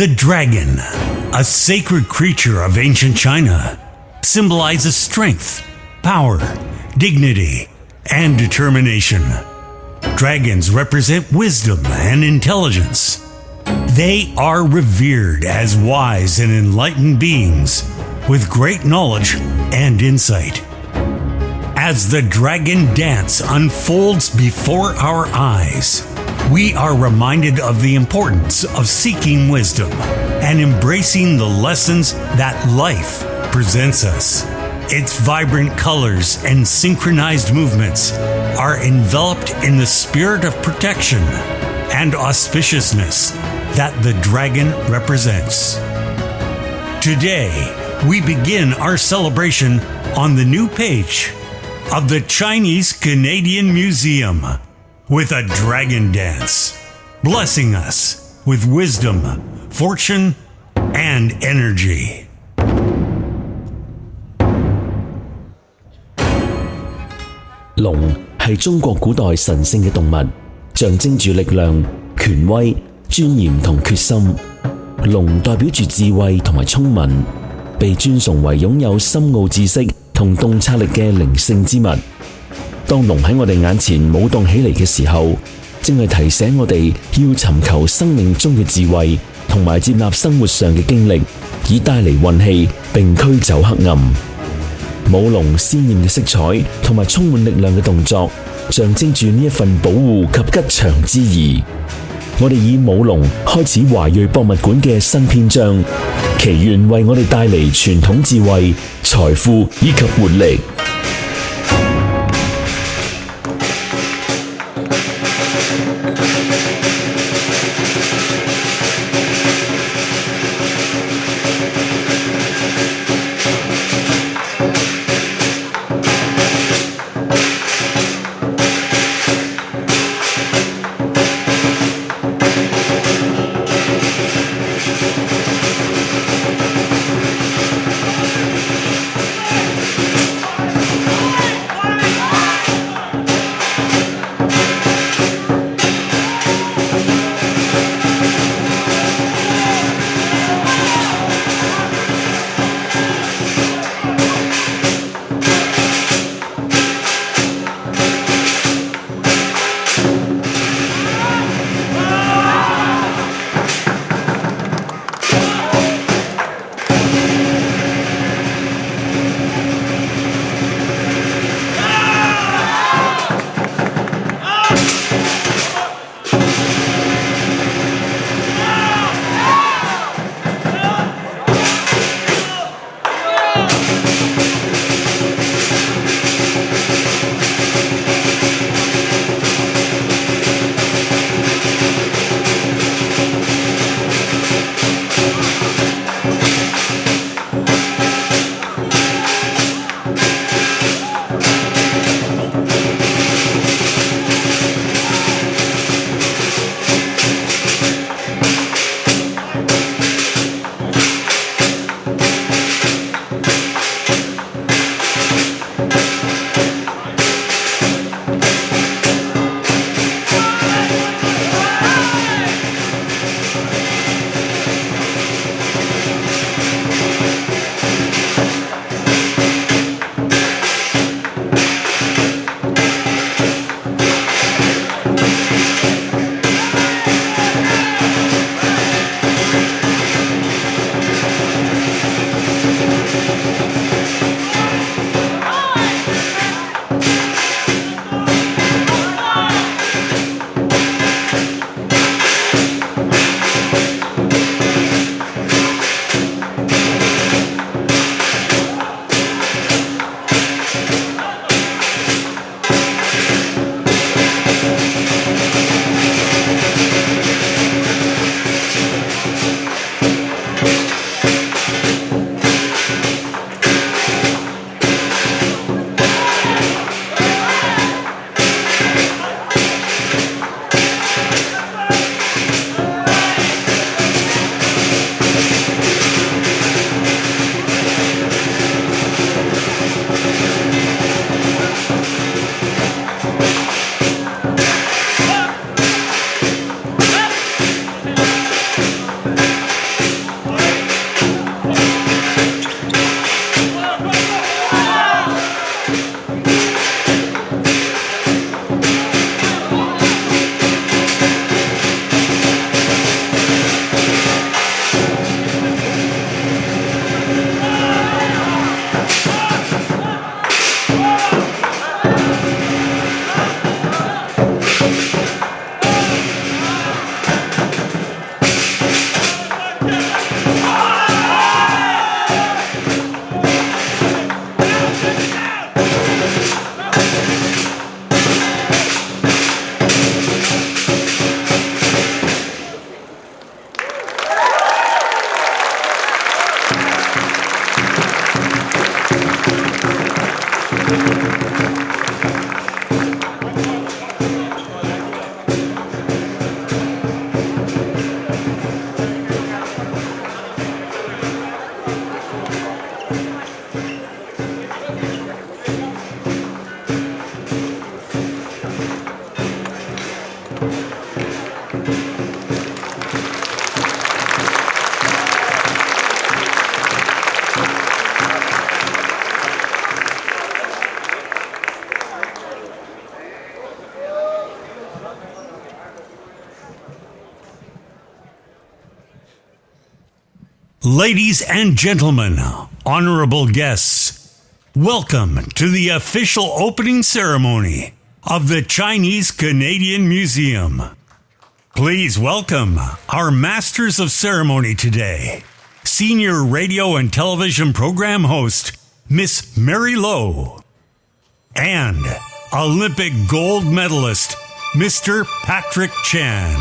The dragon, a sacred creature of ancient China, symbolizes strength, power, dignity, and determination. Dragons represent wisdom and intelligence. They are revered as wise and enlightened beings with great knowledge and insight. As the dragon dance unfolds before our eyes, we are reminded of the importance of seeking wisdom and embracing the lessons that life presents us. Its vibrant colors and synchronized movements are enveloped in the spirit of protection and auspiciousness that the dragon represents. Today, we begin our celebration on the new page of the Chinese Canadian Museum with a dragon dance, blessing us with wisdom, fortune, and energy. 龍係中國古代神聖嘅動物，象徵住力量、權威、尊嚴同決心。龍代表住智慧同埋聰明，被尊崇為擁有深奧知識同洞察力嘅靈性之物。當龍喺我哋眼前舞動起嚟嘅時候，正係提醒我哋要尋求生命中嘅智慧，同埋接納生活上嘅經歷，以帶嚟運氣並驅走黑暗。舞龍鮮豔嘅色彩同埋充滿力量嘅動作，象徵住呢一份保護及吉祥之意。我哋以舞龍開始華裔博物館嘅新篇章，祈願為我哋帶嚟傳統智慧、財富以及活力。Ladies and gentlemen, honorable guests, welcome to the official opening ceremony of the Chinese Canadian Museum. Please welcome our Masters of Ceremony today, Senior Radio and Television Program host, Miss Mary Lowe, and Olympic gold medalist, Mr. Patrick Chan.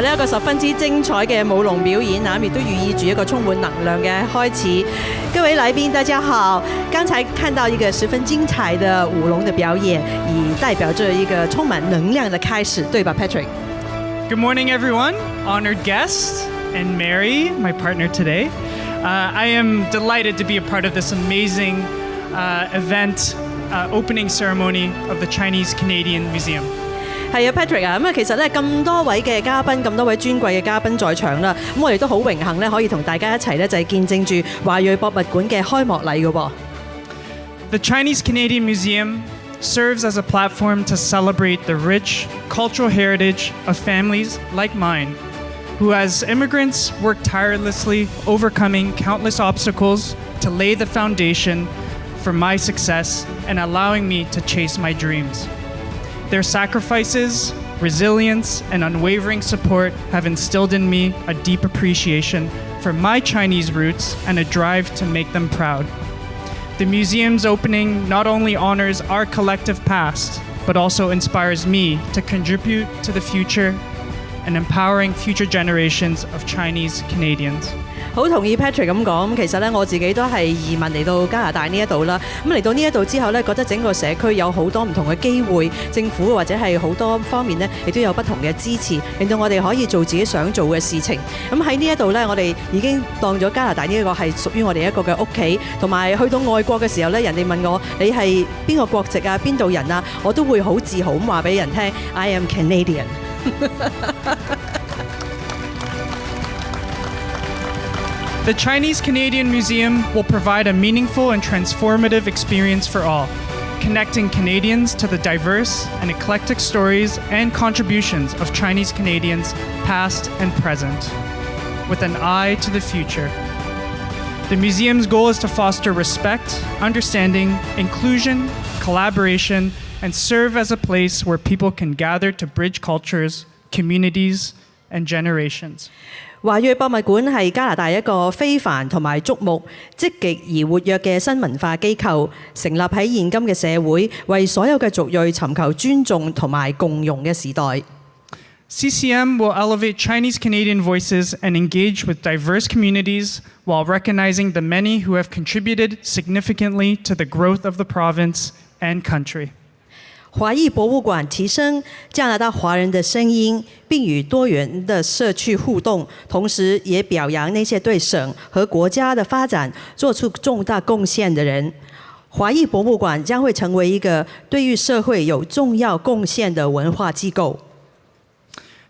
呢一個十分之精彩嘅舞龍表演啊，亦都寓意住一個充滿能量嘅開始。各位來賓，大家好！剛才看到一個十分精彩的舞龍的表演，以代表着一個充滿能量的開始，對吧 ，Patrick？ Good morning, everyone. Honored guests and Mary, my partner today. I am delighted to be a part of this amazing event, opening ceremony of the Chinese Canadian Museum. 係啊 ，Patrick 啊，咁啊，其實咧咁多位嘅嘉賓，咁多位尊貴嘅嘉賓在場啦，咁我哋都好榮幸咧，可以同大家一齊咧就係見證住華裔博物館嘅開幕禮嘅噃。The Chinese Canadian Museum serves as a platform to celebrate the rich cultural heritage of families like mine, who as immigrants worked tirelessly, overcoming countless obstacles to lay the foundation for my success and allowing me to chase my dreams. Their sacrifices, resilience, and unwavering support have instilled in me a deep appreciation for my Chinese roots and a drive to make them proud. The museum's opening not only honors our collective past, but also inspires me to contribute to the future and empowering future generations of Chinese Canadians. 好同意 Patrick 咁講，其實咧我自己都係移民嚟到加拿大呢一度啦。咁嚟到呢一度之後咧，覺得整個社區有好多唔同嘅機會，政府或者係好多方面咧，亦都有不同嘅支持，令到我哋可以做自己想做嘅事情。咁喺呢一度咧，我哋已經當咗加拿大呢一個係屬於我哋一個嘅屋企，同埋去到外國嘅時候咧，人哋問我你係邊個國籍啊、邊度人啊，我都會好自豪咁話俾人聽 ，I am Canadian 。The Chinese Canadian Museum will provide a meaningful and transformative experience for all, connecting Canadians to the diverse and eclectic stories and contributions of Chinese Canadians, past and present, with an eye to the future. The museum's goal is to foster respect, understanding, inclusion, collaboration, and serve as a place where people can gather to bridge cultures, communities, and generations. 華裔博物館係加拿大一個非凡同埋矚目、積極而活躍嘅新文化機構，成立喺現今嘅社會，為所有嘅族裔尋求尊重同埋共融嘅時代。CCM will elevate Chinese Canadian voices and engage with diverse communities while recognizing the many who have contributed significantly to the growth of the province and country. 华裔博物馆提升加拿大华人的声音，并与多元的社区互动，同时也表扬那些对省和国家的发展做出重大贡献的人。华裔博物馆将会成为一个对于社会有重要贡献的文化机构。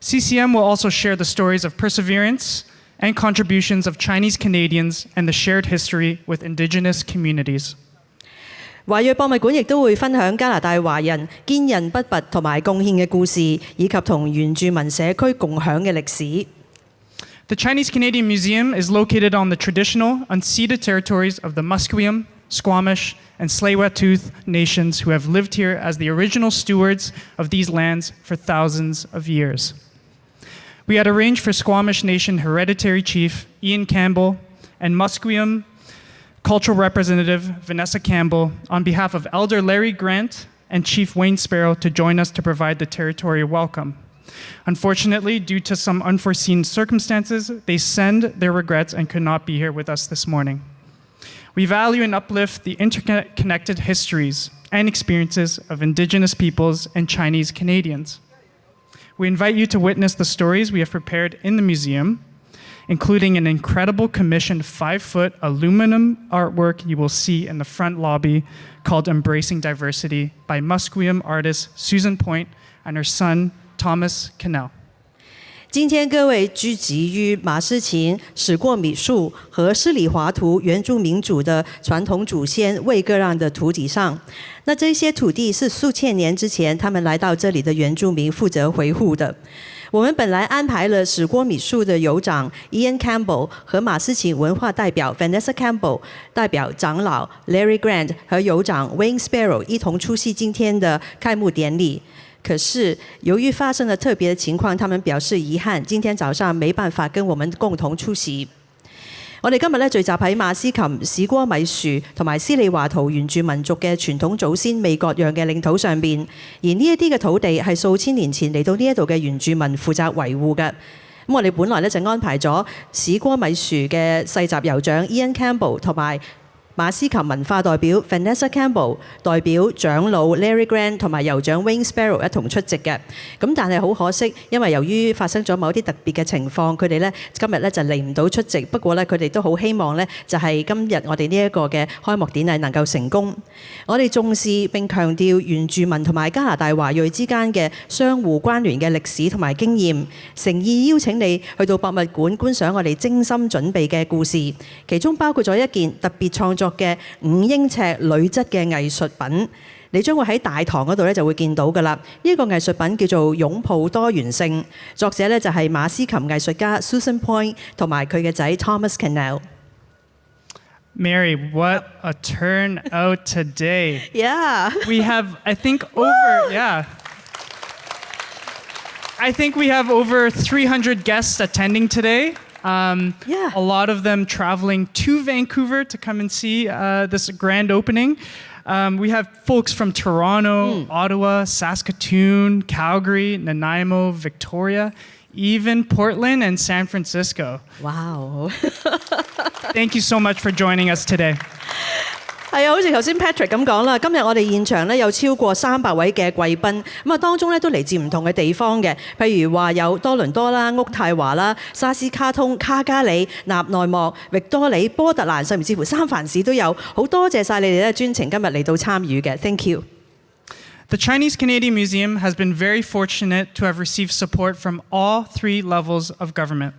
CCM will also share the stories of perseverance and contributions of Chinese Canadians and the shared history with Indigenous communities. 華裔博物館亦都會分享加拿大華人堅韌不拔同埋貢獻嘅故事，以及同原住民社區共享嘅歷史。The Chinese Canadian Museum is located on the traditional, unceded territories of the Musqueam, Squamish, and Tsleil-Waututh nations who have lived here as the original stewards of these lands for thousands of years. We had arranged for Squamish Nation Hereditary Chief Ian Campbell and Musqueam Cultural Representative Vanessa Campbell on behalf of Elder Larry Grant and Chief Wayne Sparrow to join us to provide the territorial welcome. Unfortunately, due to some unforeseen circumstances, they send their regrets and could not be here with us this morning. We value and uplift the interconnected histories and experiences of Indigenous peoples and Chinese Canadians. We invite you to witness the stories we have prepared in the museum, including an incredible commissioned 5-foot aluminum artwork you will see in the front lobby called Embracing Diversity by Musqueam artist Susan Point and her son, Thomas Cannell. 今天各位聚集于马斯琴、史过米树和斯里华图原住民族的传统祖先未割让的土地上。那这些土地是数千年之前他们来到这里的原住民负责维护的。我们本来安排了史过米树的酋长 Ian Campbell 和马斯琴文化代表 Vanessa Campbell 代表长老 Larry Grant 和酋长 Wayne Sparrow 一同出席今天的开幕典禮。可是由於發生了特別的情況，他們表示遺憾，今天早上沒辦法跟我們共同出席。我哋今日咧聚集喺馬斯琴、史哥米殊同埋斯里華圖原住民族嘅傳統祖先未割讓嘅領土上邊，而呢一啲嘅土地係數千年前嚟到呢一度嘅原住民負責維護嘅。咁我哋本來咧就安排咗史哥米殊嘅世襲酋長 Ian Campbell 同埋馬斯琴文化代表 Vanessa Campbell 代表長老 Larry Grant 同埋酋長 Wayne Sparrow 一同出席嘅。咁但係好可惜，因為由於發生咗某啲特別嘅情況，佢哋咧今日咧就嚟唔到出席。不過咧，佢哋都好希望咧，就係今日我哋呢一個嘅開幕典禮能夠成功。我哋重視並強調原住民同埋加拿大華裔之間嘅相互關聯嘅歷史同埋經驗，誠意邀請你去到博物館觀賞我哋精心準備嘅故事，其中包括咗一件特別創作嘅5英尺鋁質嘅藝術品，你將會喺大堂嗰度咧就會見到㗎啦。呢個藝術品叫做擁抱多元性，作者咧就係馬斯琴藝術家 Susan Point 同埋佢嘅仔 Thomas Cannell。Mary, what a turnout today. Yeah. We have, I think, we have over 300 guests attending today. A lot of them traveling to Vancouver to come and see this grand opening. We have folks from Toronto, Ottawa, Saskatoon, Calgary, Nanaimo, Victoria, even Portland and San Francisco. Wow. Thank you so much for joining us today. 係啊，好似頭先 Patrick 咁講啦，今日我哋現場咧有超過300位嘅貴賓，咁啊當中咧都嚟自唔同嘅地方嘅，譬如話有多倫多啦、渥太華啦、沙斯卡通、卡加里、納內莫、域多里、波特蘭，甚至乎三藩市都有。好多謝晒你哋咧專程今日嚟到參與嘅 ，thank you。The Chinese Canadian Museum has been very fortunate to have received support from all 3 levels of government.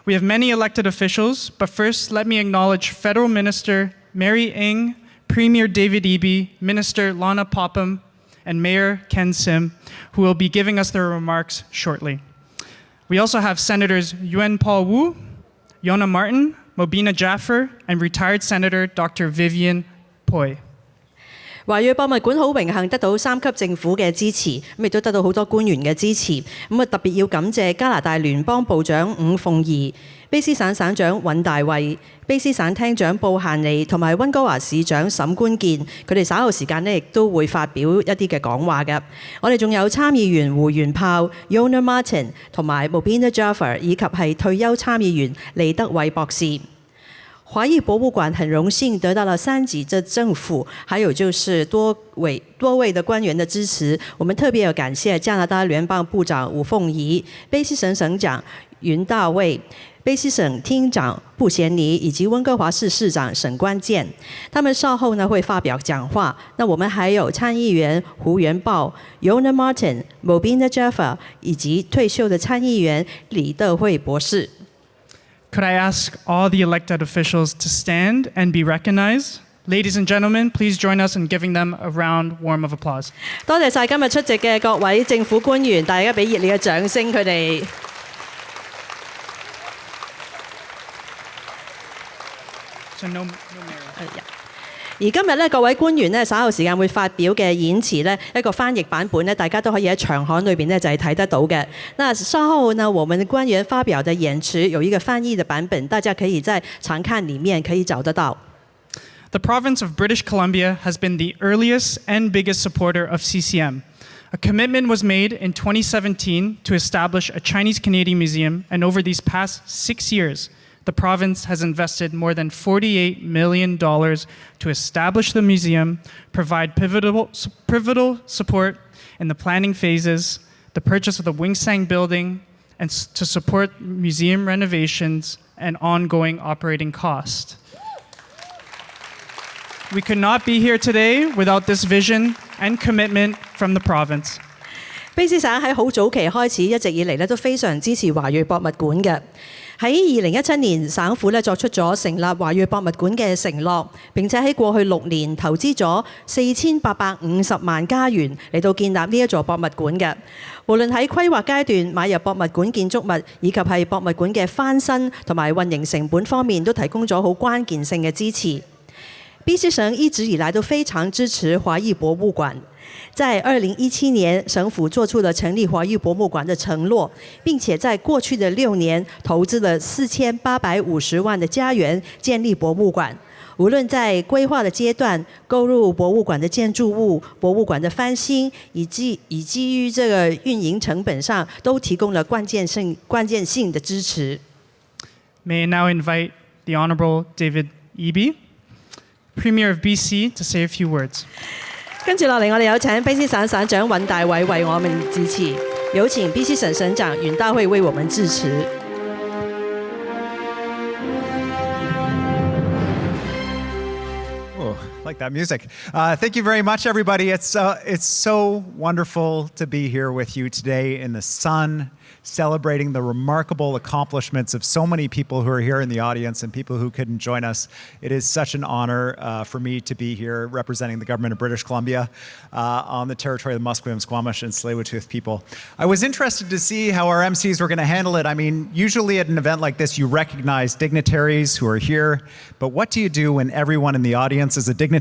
We have many elected officials, but first let me acknowledge Federal Minister Mary Ng, Premier David Eby, Minister Lana Popham, and Mayor Ken Sim, who will be giving us their remarks shortly. We also have Senators Yuen Paul Wu, Yona Martin, Mobina Jaffer, and retired Senator Dr. Vivian Poi。華裔博物館好榮幸得到3級政府嘅支持，咁亦都得到好多官員嘅支持。咁啊特別要感謝加拿大聯邦部長伍鳳儀、卑詩省省長尹大衛、卑詩省廳長布限尼同埋溫哥華市長沈官健，佢哋稍後時間呢亦都會發表一啲嘅講話嘅。我哋仲有參議員胡元炮、Yona Martin 同埋 Mobina Jaffer， 以及係退休參議員利德偉博士。華裔博物館很榮幸得到了3級的政府，還有就是多位的官員的支持。我們特別要感謝加拿大聯邦部長伍鳳儀、卑詩省省長윤大衛、卑詩省廳長布賢尼以及溫哥華市市長沈關健，他們稍後呢會發表講話。那我們還有參議員胡元豹、Yona Martin、Mobina Jaffer 以及退休的參議員李德惠博士。Could I ask all the elected officials to stand and be recognized? Ladies and gentlemen, please join us in giving them a round warm of applause. 多謝晒今日出席嘅各位政府官員，大家俾熱烈嘅掌聲佢哋。So no 而今日咧，各位官員咧稍後時間會發表嘅演詞咧，一個翻譯版本咧，大家都可以喺長刊裏邊咧就係睇得到嘅。那稍後呢，我們官員發表的演詞有一個翻譯的版本，大家可以在長刊裡面可以找得到。The province of British Columbia has been the earliest and biggest supporter of CCM. A commitment was made in 2017 to establish a Chinese Canadian museum, and over these past 6 years, the province has invested more than $48 million to establish the museum, provide pivotal support in the planning phases, the purchase of the Wingsang building, and to support museum renovations and ongoing operating costs. We could not be here today without this vision and commitment from the province. 卑詩省喺好早期開始一直以嚟咧都非常支持華裔博物館嘅。喺2017年，省府咧作出咗成立華裔博物館嘅承諾，並且喺過去6年投資咗4850萬加元嚟到建立呢一座博物館嘅。無論喺規劃階段買入博物館建築物，以及係博物館嘅翻新同埋運營成本方面，都提供咗好關鍵性嘅支持。卑詩省一直以來都非常支持華裔博物館。在2017年，省府做出了成立華裔博物館的承諾，並且在過去的6年投資了4850萬的加元建立博物館。無論在規劃的階段、購入博物館的建築物、博物館的翻新，以及於這個運營成本上，都提供了關鍵性的支持。May I now invite the Honourable David Eby, Premier of BC, to say a few words. 跟住落嚟，我哋有請卑詩省省長尹大偉為我們致辭。有請卑詩省省長尹大偉為我們致辭。Like that music. Thank you very much, everybody. It's so wonderful to be here with you today in the sun, celebrating the remarkable accomplishments of so many people who are here in the audience and people who couldn't join us. It is such an honor for me to be here representing the government of British Columbia on the territory of the Musqueam, Squamish, and Tsleil-Waututh people. I was interested to see how our MCs were going to handle it. I mean, usually at an event like this, you recognize dignitaries who are here, but what do you do when everyone in the audience is a dignitary?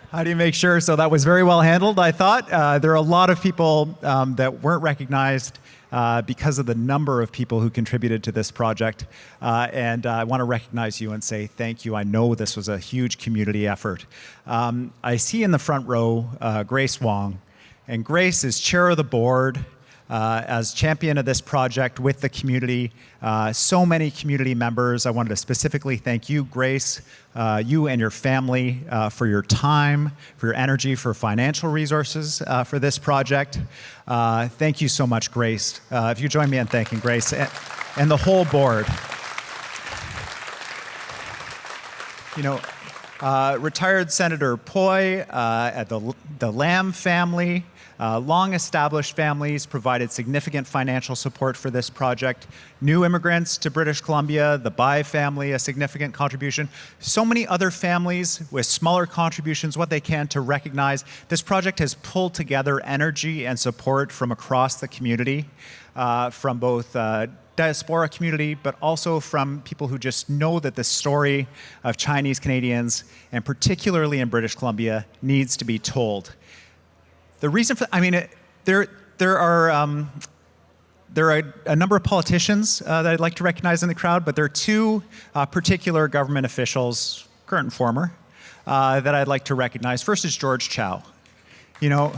How do you make sure? So that was very well handled, I thought. There are a lot of people that weren't recognized because of the number of people who contributed to this project. And I want to recognize you and say thank you. I know this was a huge community effort. I see in the front row Grace Wong. And Grace is chair of the board as champion of this project with the community. So many community members. I wanted to specifically thank you, Grace, you and your family for your time, for your energy, for financial resources for this project. Thank you so much, Grace. If you join me in thanking Grace and the whole board. You know, retired Senator Poi at the Lamb family, long-established families provided significant financial support for this project. New immigrants to British Columbia, the Bai family, a significant contribution. So many other families with smaller contributions, what they can to recognize. This project has pulled together energy and support from across the community, from both diaspora community, but also from people who just know that the story of Chinese Canadians, and particularly in British Columbia, needs to be told. The reason for, I mean, there are a number of politicians that I'd like to recognize in the crowd, but there are two particular government officials, current and former, that I'd like to recognize. First is George Chow. You know,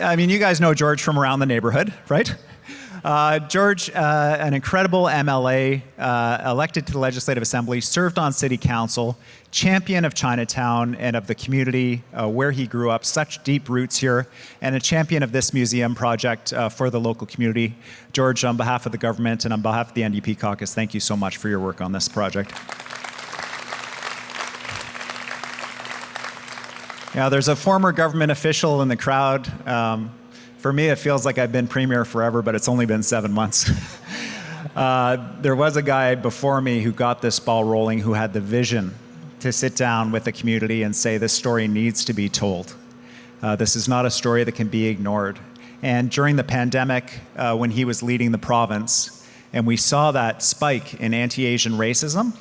I mean, you guys know George from around the neighborhood, right? George, an incredible MLA, elected to the Legislative Assembly, served on City Council, champion of Chinatown and of the community where he grew up, such deep roots here, and a champion of this museum project for the local community. George, on behalf of the government and on behalf of the NDP caucus, thank you so much for your work on this project. Yeah, there's a former government official in the crowd. For me, it feels like I've been premier forever, but it's only been 7 months. There was a guy before me who got this ball rolling, who had the vision to sit down with the community and say, this story needs to be told. This is not a story that can be ignored. And during the pandemic, when he was leading the province, and we saw that spike in anti-Asian racism,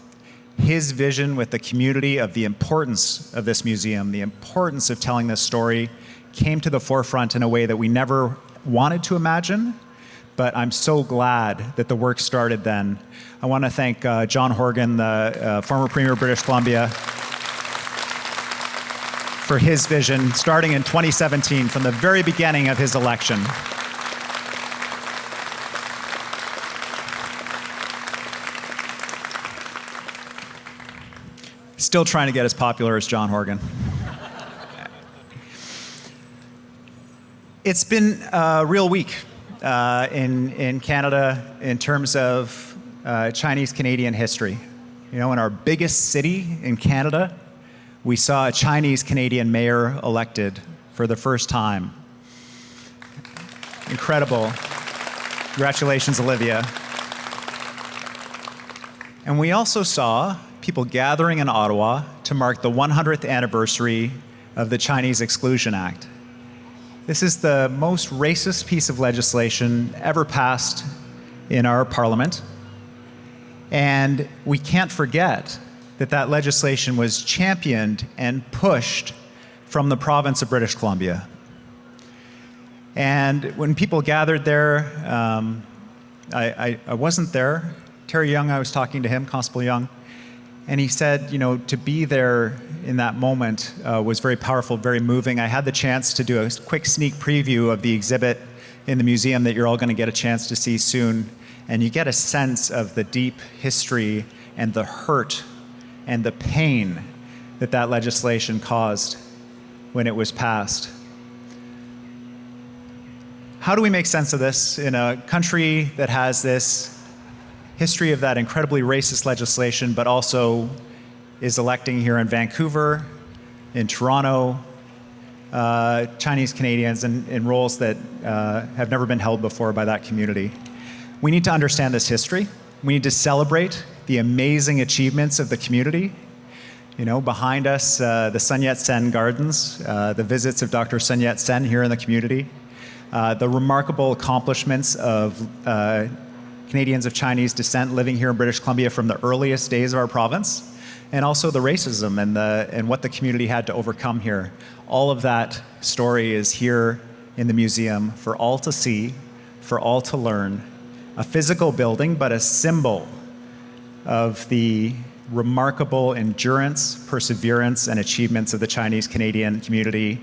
his vision with the community of the importance of this museum, the importance of telling this story, came to the forefront in a way that we never wanted to imagine, but I'm so glad that the work started then. I want to thank John Horgan, the former Premier of British Columbia, for his vision starting in 2017 from the very beginning of his election. Still trying to get as popular as John Horgan. It's been a real week in Canada in terms of Chinese Canadian history. You know, in our biggest city in Canada, we saw a Chinese-Canadian mayor elected for the first time. Incredible. Congratulations, Olivia. And we also saw people gathering in Ottawa to mark the 100th anniversary of the Chinese Exclusion Act. This is the most racist piece of legislation ever passed in our parliament. And we can't forget that that legislation was championed and pushed from the province of British Columbia. And when people gathered there, I wasn't there. Terry Young, I was talking to him, Constable Young, and he said, you know, to be there in that moment was very powerful, very moving. I had the chance to do a quick sneak preview of the exhibit in the museum that you're all going to get a chance to see soon. And you get a sense of the deep history and the hurt and the pain that that legislation caused when it was passed. How do we make sense of this in a country that has this history of that incredibly racist legislation, but also is electing here in Vancouver, in Toronto, Chinese Canadians in roles that have never been held before by that community? We need to understand this history. We need to celebrate the amazing achievements of the community. You know, behind us, the Sun Yat-sen Gardens, the visits of Dr. Sun Yat-sen here in the community, the remarkable accomplishments of Canadians of Chinese descent living here in British Columbia from the earliest days of our province, and also the racism and what the community had to overcome here. All of that story is here in the museum for all to see, for all to learn. A physical building, but a symbol of the remarkable endurance, perseverance, and achievements of the Chinese Canadian community,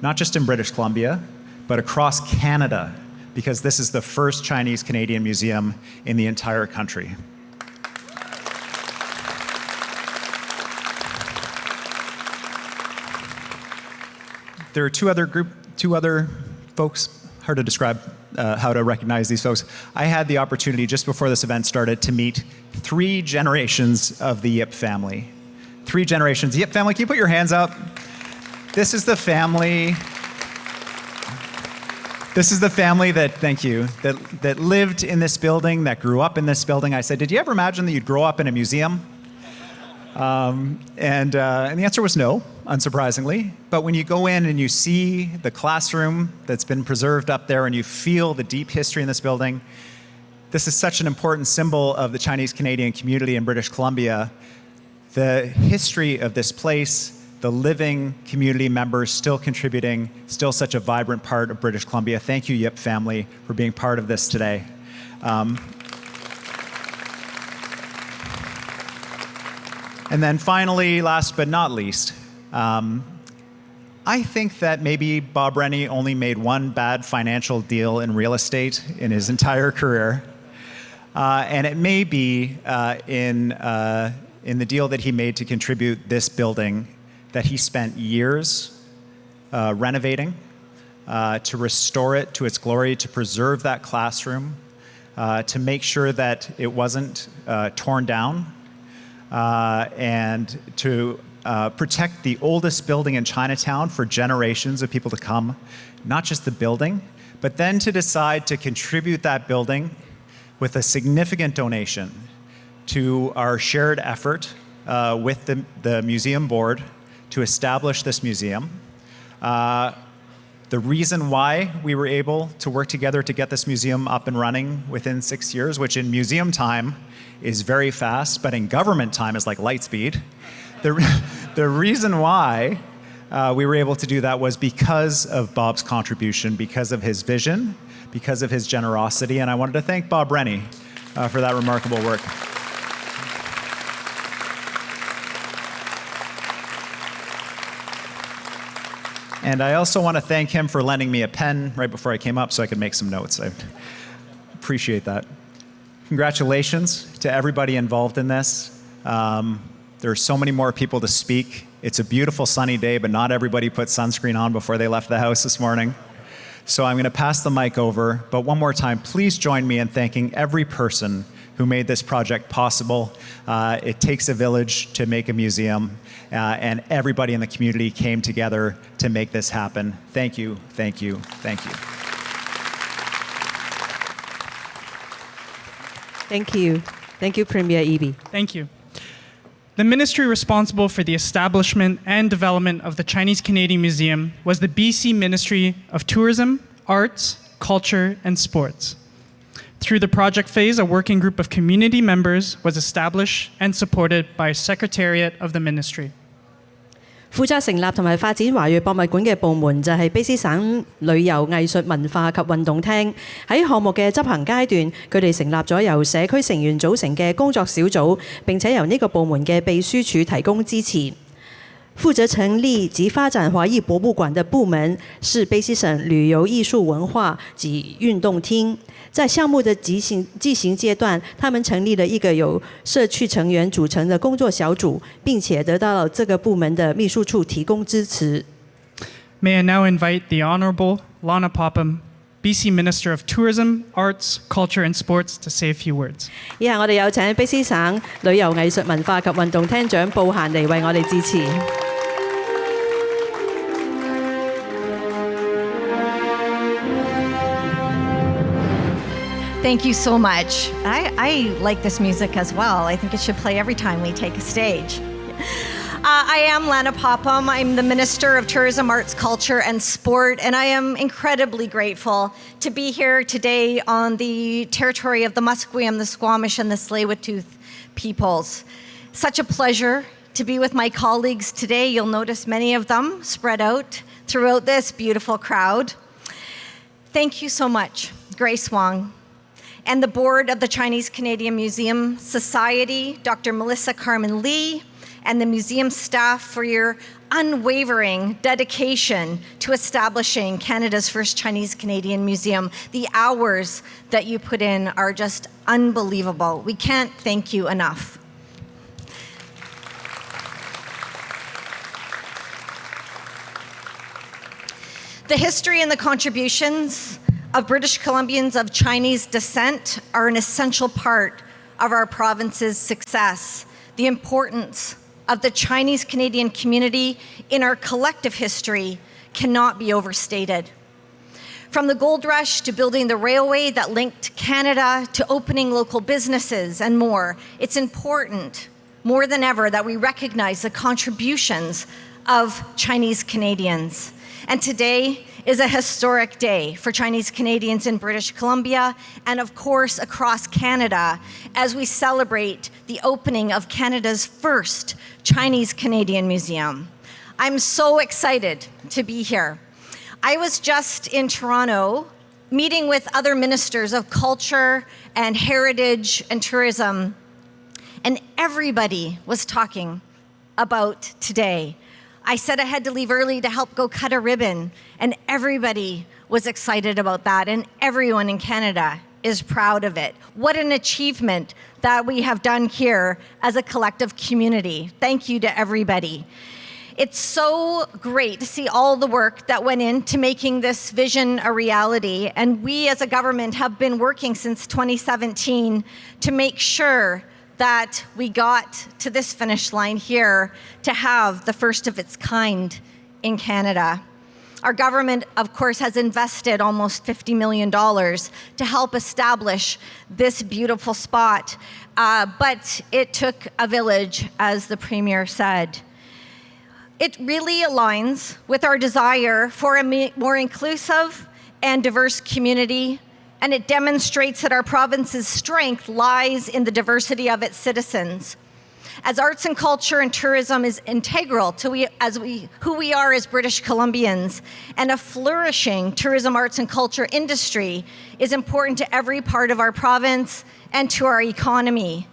not just in British Columbia, but across Canada, because this is the first Chinese Canadian museum in the entire country. There are two other folks, hard to describe how to recognize these folks. I had the opportunity just before this event started to meet 3 generations of the Yip family. 3 generations. Yip family, can you put your hands up? This is the family. This is the family that, thank you, that lived in this building, that grew up in this building. I said, did you ever imagine that you'd grow up in a museum? And the answer was no, unsurprisingly. But when you go in and you see the classroom that's been preserved up there and you feel the deep history in this building, this is such an important symbol of the Chinese Canadian community in British Columbia. The history of this place, the living community members still contributing, still such a vibrant part of British Columbia. Thank you, Yip family, for being part of this today. And then finally, last but not least, I think that maybe Bob Rennie only made one bad financial deal in real estate in his entire career. And it may be in the deal that he made to contribute this building that he spent years renovating, to restore it to its glory, to preserve that classroom, to make sure that it wasn't torn down, and to protect the oldest building in Chinatown for generations of people to come, not just the building, but then to decide to contribute that building with a significant donation to our shared effort with the museum board to establish this museum. The reason why we were able to work together to get this museum up and running within 6 years, which in museum time is very fast, but in government time is like light speed. The reason why we were able to do that was because of Bob's contribution, because of his vision, because of his generosity, and I wanted to thank Bob Rennie for that remarkable work. And I also want to thank him for lending me a pen right before I came up so I could make some notes. I appreciate that. Congratulations to everybody involved in this. There are so many more people to speak. It's a beautiful sunny day, but not everybody put sunscreen on before they left the house this morning. So I'm going to pass the mic over, but one more time, please join me in thanking every person who made this project possible. It takes a village to make a museum, and everybody in the community came together to make this happen. Thank you, thank you, thank you. Thank you. Thank you, Premier Eby. Thank you. The ministry responsible for the establishment and development of the Chinese Canadian Museum was the BC Ministry of Tourism, Arts, Culture, and Sports. Through the project phase, a working group of community members was established and supported by a secretariat of the ministry. 負責成立同埋發展華裔博物館嘅部門就係卑詩省旅遊藝術文化及運動廳。喺項目嘅執行階段，佢哋成立咗由社區成員組成嘅工作小組，並且由呢個部門嘅秘書處提供支持。負責成立及發展華裔博物館的部門是卑詩省旅遊藝術文化及運動廳。在項目的進行階段，他們成立了一個由社區成員組成的工作小組，並且得到了這個部門的秘書處提供支持。May I now invite the Honourable Lana Popham, BC Minister of Tourism, Arts, Culture and Sports, to say a few words. 以下我哋有請卑詩省旅遊藝術文化及運動廳長布嫻嚟為我哋致辭。Thank you so much. I like this music as well. I think it should play every time we take a stage. I am Lana Popham. I'm the Minister of Tourism, Arts, Culture, and Sport, and I am incredibly grateful to be here today on the territory of the Musqueam, the Squamish, and the Tsleil-Waututh peoples. Such a pleasure to be with my colleagues today. You'll notice many of them spread out throughout this beautiful crowd. Thank you so much, Grace Wong, and the board of the Chinese Canadian Museum Society, Dr. Melissa Carmen Lee, and the museum staff for your unwavering dedication to establishing Canada's first Chinese Canadian museum. The hours that you put in are just unbelievable. We can't thank you enough. The history and the contributions of British Columbians of Chinese descent are an essential part of our province's success. The importance of the Chinese Canadian community in our collective history cannot be overstated. From the gold rush to building the railway that linked Canada to opening local businesses and more, it's important more than ever that we recognize the contributions of Chinese Canadians. And today is a historic day for Chinese Canadians in British Columbia and of course across Canada as we celebrate the opening of Canada's first Chinese Canadian Museum. I'm so excited to be here. I was just in Toronto meeting with other ministers of culture and heritage and tourism, and everybody was talking about today. I said I had to leave early to help go cut a ribbon, and everybody was excited about that, and everyone in Canada is proud of it. What an achievement that we have done here as a collective community. Thank you to everybody. It's so great to see all the work that went into making this vision a reality, and we as a government have been working since 2017 to make sure that we got to this finish line here to have the first of its kind in Canada. Our government, of course, has invested almost $50 million to help establish this beautiful spot, but it took a village, as the Premier said. It really aligns with our desire for a more inclusive and diverse community, and it demonstrates that our province's strength lies in the diversity of its citizens. As arts and culture and tourism is integral to who we are as British Columbians, and a flourishing tourism, arts and culture industry is important to every part of our province and to our economy.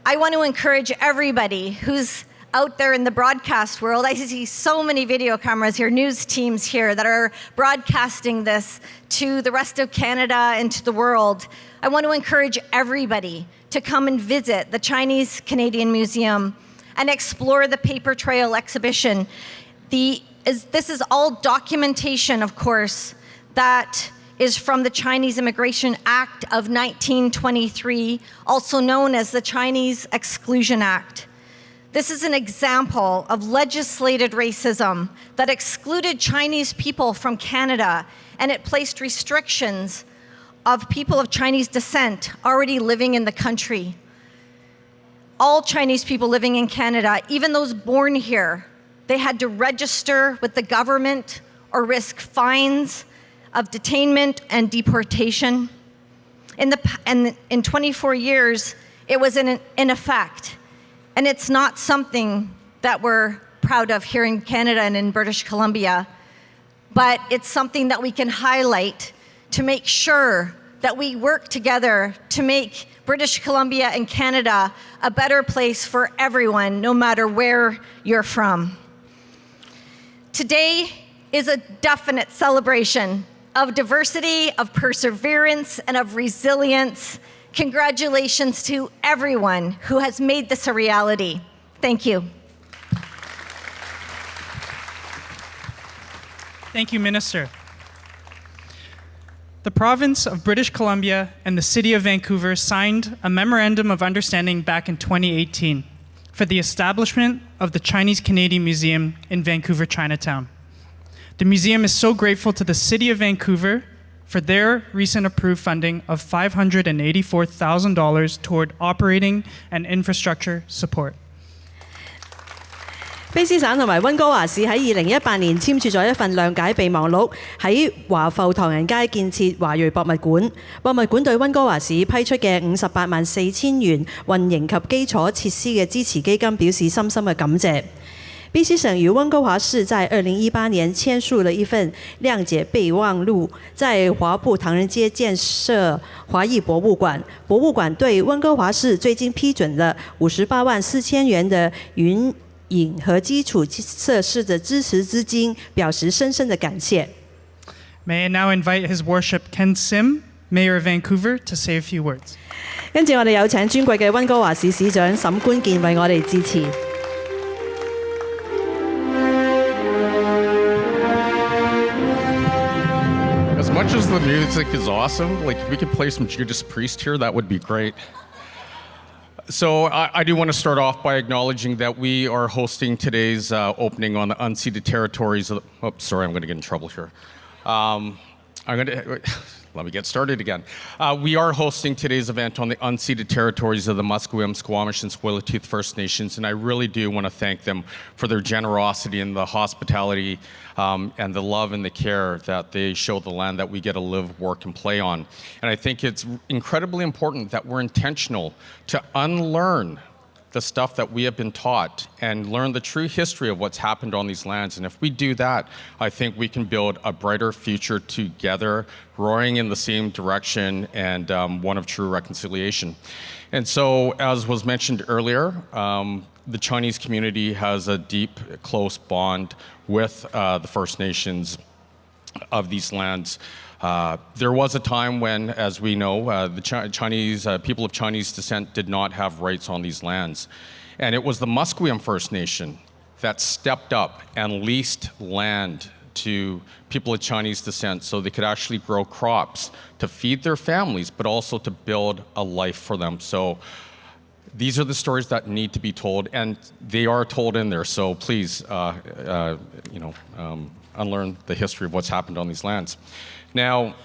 I want to encourage everybody who's out there in the broadcast world. I see so many video cameras here, news teams here that are broadcasting this to the rest of Canada and to the world. I want to encourage everybody to come and visit the Chinese Canadian Museum and explore the Paper Trail exhibition. This is all documentation, of course, that is from the Chinese Immigration Act of 1923, also known as the Chinese Exclusion Act. This is an example of legislated racism that excluded Chinese people from Canada, and it placed restrictions of people of Chinese descent already living in the country. All Chinese people living in Canada, even those born here, they had to register with the government or risk fines of detainment and deportation. In 24 years, it was in effect. And it's not something that we're proud of here in Canada and in British Columbia, but it's something that we can highlight to make sure that we work together to make British Columbia and Canada a better place for everyone, no matter where you're from. Today is a definite celebration of diversity, of perseverance, and of resilience. Congratulations to everyone who has made this a reality. Thank you. Thank you, Minister. The province of British Columbia and the city of Vancouver signed a memorandum of understanding back in 2018 for the establishment of the Chinese Canadian Museum in Vancouver, Chinatown. The museum is so grateful to the city of Vancouver for their recent approved funding of $584,000 toward operating and infrastructure support. 卑斯省同埋溫哥華市喺2018年簽署咗一份諒解備忘錄，喺華埠唐人街建設華裔博物館。博物館對溫哥華市批出嘅58萬4千元運營及基礎設施嘅支持基金表示深深嘅感謝。卑斯省與溫哥華市在2018年簽署了一份諒解備忘錄，在華埠唐人街建設華裔博物館。博物館對溫哥華市最近批准了58萬4千元的運營和基礎設施的支持資金，表示深深的感謝。May I now invite His Worship Ken Sim, Mayor of Vancouver, to say a few words. 跟住我哋有請尊貴嘅溫哥華市市長沈官健為我哋致辭。As much as the music is awesome, like if we could play some Judas Priest here, that would be great. So I do want to start off by acknowledging that we are hosting today's opening on the unceded territories of the, oh, sorry, I'm going to get in trouble here. Let me get started again. We are hosting today's event on the unceded territories of the Musqueam, Squamish, and Tsleil-Waututh First Nations, and I really do want to thank them for their generosity and the hospitality and the love and the care that they show the land that we get to live, work, and play on. And I think it's incredibly important that we're intentional to unlearn the stuff that we have been taught and learn the true history of what's happened on these lands. And if we do that, I think we can build a brighter future together, roaring in the same direction and one of true reconciliation. And so, as was mentioned earlier, the Chinese community has a deep, close bond with the First Nations of these lands. There was a time when, as we know, the Chinese people of Chinese descent did not have rights on these lands. And it was the Musqueam First Nation that stepped up and leased land to people of Chinese descent so they could actually grow crops to feed their families, but also to build a life for them. So these are the stories that need to be told, and they are told in there. So please, unlearn the history of what's happened on these lands. Now,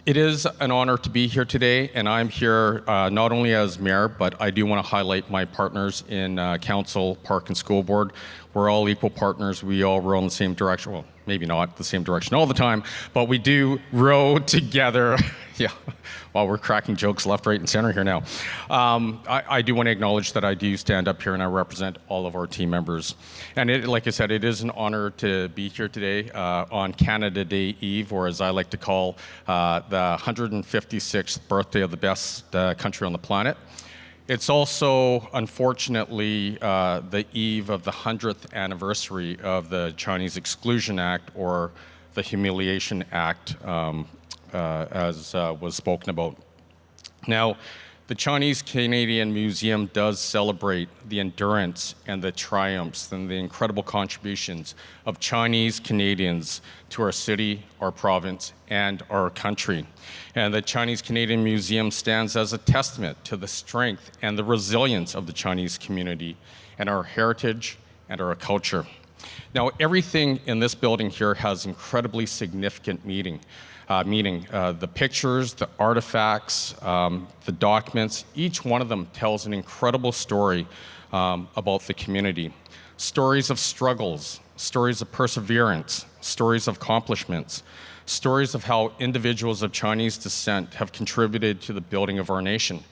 it is an honor to be here today, and I'm here not only as mayor, but I do want to highlight my partners in council, park, and school board. We're all equal partners. We all row in the same direction. Well, maybe not the same direction all the time, but we do row together. Yeah, while we're cracking jokes left, right, and center here now. I do want to acknowledge that I do stand up here and I represent all of our team members. And like I said, it is an honor to be here today on Canada Day Eve, or as I like to call the 156th birthday of the best country on the planet. It's also, unfortunately, the eve of the 100th anniversary of the Chinese Exclusion Act, or the Humiliation Act, as was spoken about. Now, The Chinese Canadian Museum does celebrate the endurance and the triumphs and the incredible contributions of Chinese Canadians to our city, our province, and our country. And the Chinese Canadian Museum stands as a testament to the strength and the resilience of the Chinese community and our heritage and our culture. Now, everything in this building here has incredibly significant meaning. The pictures, the artifacts, the documents, each one of them tells an incredible story about the community. Stories of struggles, stories of perseverance, stories of accomplishments, stories of how individuals of Chinese descent have contributed to the building of our nation.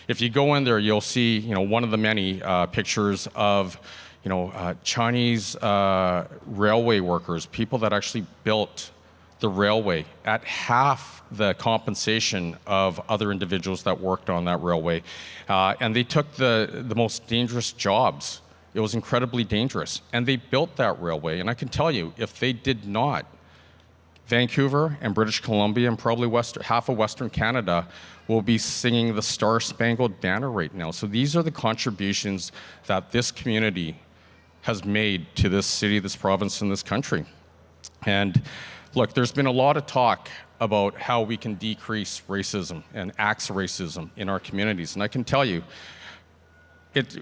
If you go in there, you'll see, one of the many pictures of, Chinese railway workers, people that actually built the railway at half the compensation of other individuals that worked on that railway. And they took the most dangerous jobs. It was incredibly dangerous. And they built that railway. And I can tell you, if they did not, Vancouver and British Columbia and probably half of Western Canada will be singing the Star-Spangled Banner right now. So these are the contributions that this community has made to this city, this province, and this country. And look, there's been a lot of talk about how we can decrease racism and acts of racism in our communities. And I can tell you,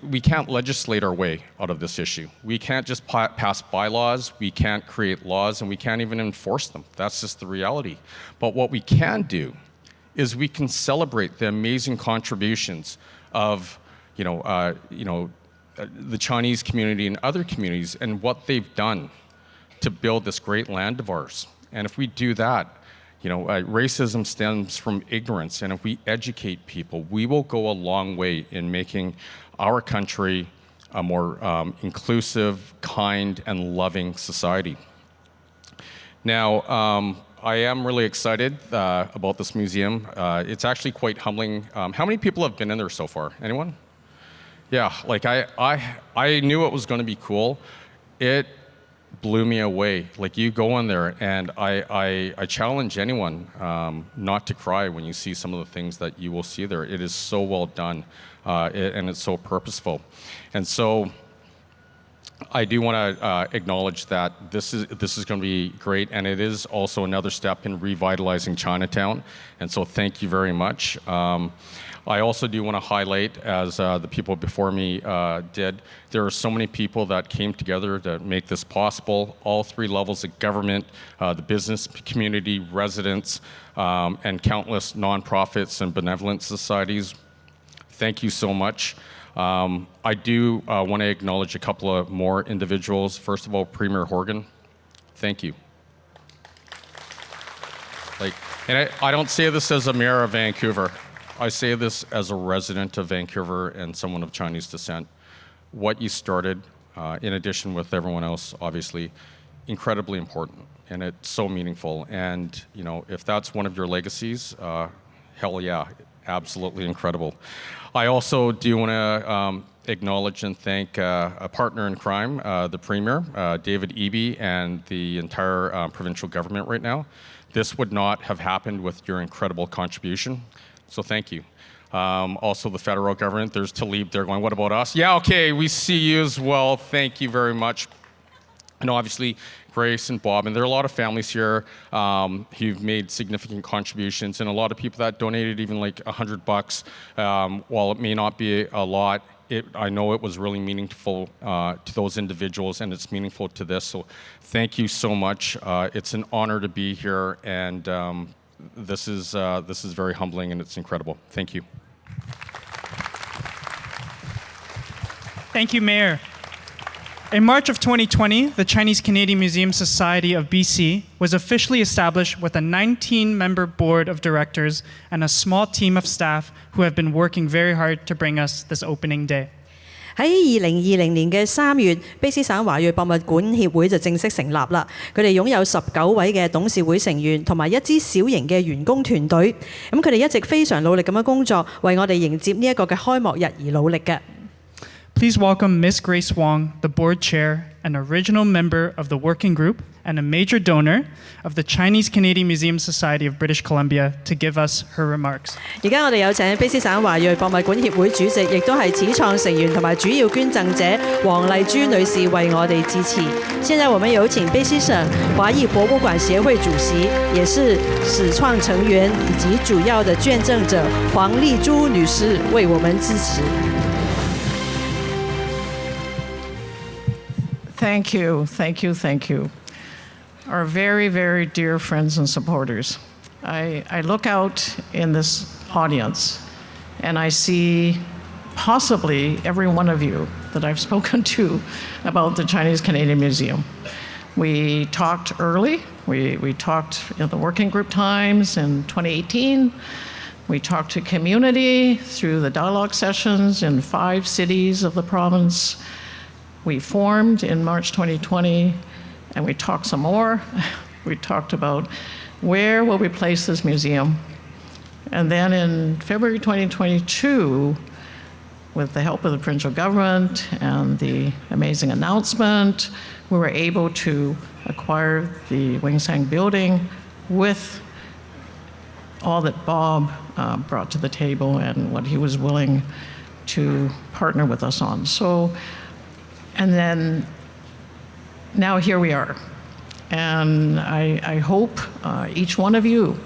we can't legislate our way out of this issue. We can't just pass bylaws, we can't create laws, and we can't even enforce them. That's just the reality. But what we can do is we can celebrate the amazing contributions of, the Chinese community and other communities and what they've done to build this great land of ours. And if we do that, racism stems from ignorance. And if we educate people, we will go a long way in making our country a more inclusive, kind, and loving society. Now, I am really excited about this museum. It's actually quite humbling. How many people have been in there so far? Anyone? Yeah, like I knew it was going to be cool. It blew me away. Like, you go in there, and I challenge anyone not to cry when you see some of the things that you will see there. It is so well done, and it's so purposeful. And so I do want to acknowledge that this is going to be great, and it is also another step in revitalizing Chinatown. And so thank you very much. I also do want to highlight, as the people before me did, there are so many people that came together to make this possible. All three levels of government, the business community, residents, and countless nonprofits and benevolent societies. Thank you so much. I do want to acknowledge a couple of more individuals. First of all, Premier Horgan, thank you. And I don't say this as a mayor of Vancouver. I say this as a resident of Vancouver and someone of Chinese descent. What you started, in addition with everyone else, obviously, incredibly important, and it's so meaningful. And if that's one of your legacies, hell yeah, absolutely incredible. I also do want to acknowledge and thank a partner in crime, the Premier, David Eby, and the entire provincial government right now. This would not have happened with your incredible contribution. So thank you. Also the federal government, there's Talib there going, what about us? Yeah, okay, we see you as well. Thank you very much. And obviously, Grace and Bob, and there are a lot of families here who've made significant contributions, and a lot of people that donated even like $100. While it may not be a lot, I know it was really meaningful to those individuals, and it's meaningful to this. So thank you so much. It's an honor to be here, and this is very humbling, and it's incredible. Thank you. Thank you, Mayor. In March of 2020, the Chinese Canadian Museum Society of BC was officially established with a 19-member board of directors and a small team of staff who have been working very hard to bring us this opening day. 喺2020年嘅3月，卑詩省華裔博物館協會就正式成立啦。佢哋擁有19位嘅董事會成員同埋一支小型嘅員工團隊。咁佢哋一直非常努力咁樣工作，為我哋迎接呢一個嘅開幕日而努力嘅。Please welcome Ms. Grace Wong, the board chair, an original member of the working group, and a major donor of the Chinese Canadian Museum Society of British Columbia to give us her remarks. 而家我哋有請卑詩省華裔博物館協會主席，亦都係始創成員同埋主要捐贈者黃麗珠女士為我哋致辭。現在我們有請卑詩省華裔博物館協會主席，也是始創成員以及主要的捐贈者黃麗珠女士為我們致辭。Thank you, thank you, thank you. Our very, very dear friends and supporters. I look out in this audience and I see possibly every one of you that I've spoken to about the Chinese Canadian Museum. We talked early. We talked in the working group times in 2018. We talked to community through the dialogue sessions in 5 cities of the province. We formed in March 2020, and we talked some more. We talked about where will we place this museum. And then in February 2022, with the help of the provincial government and the amazing announcement, we were able to acquire the Wing Sang building with all that Bob brought to the table and what he was willing to partner with us on. And then now here we are. And I hope each one of you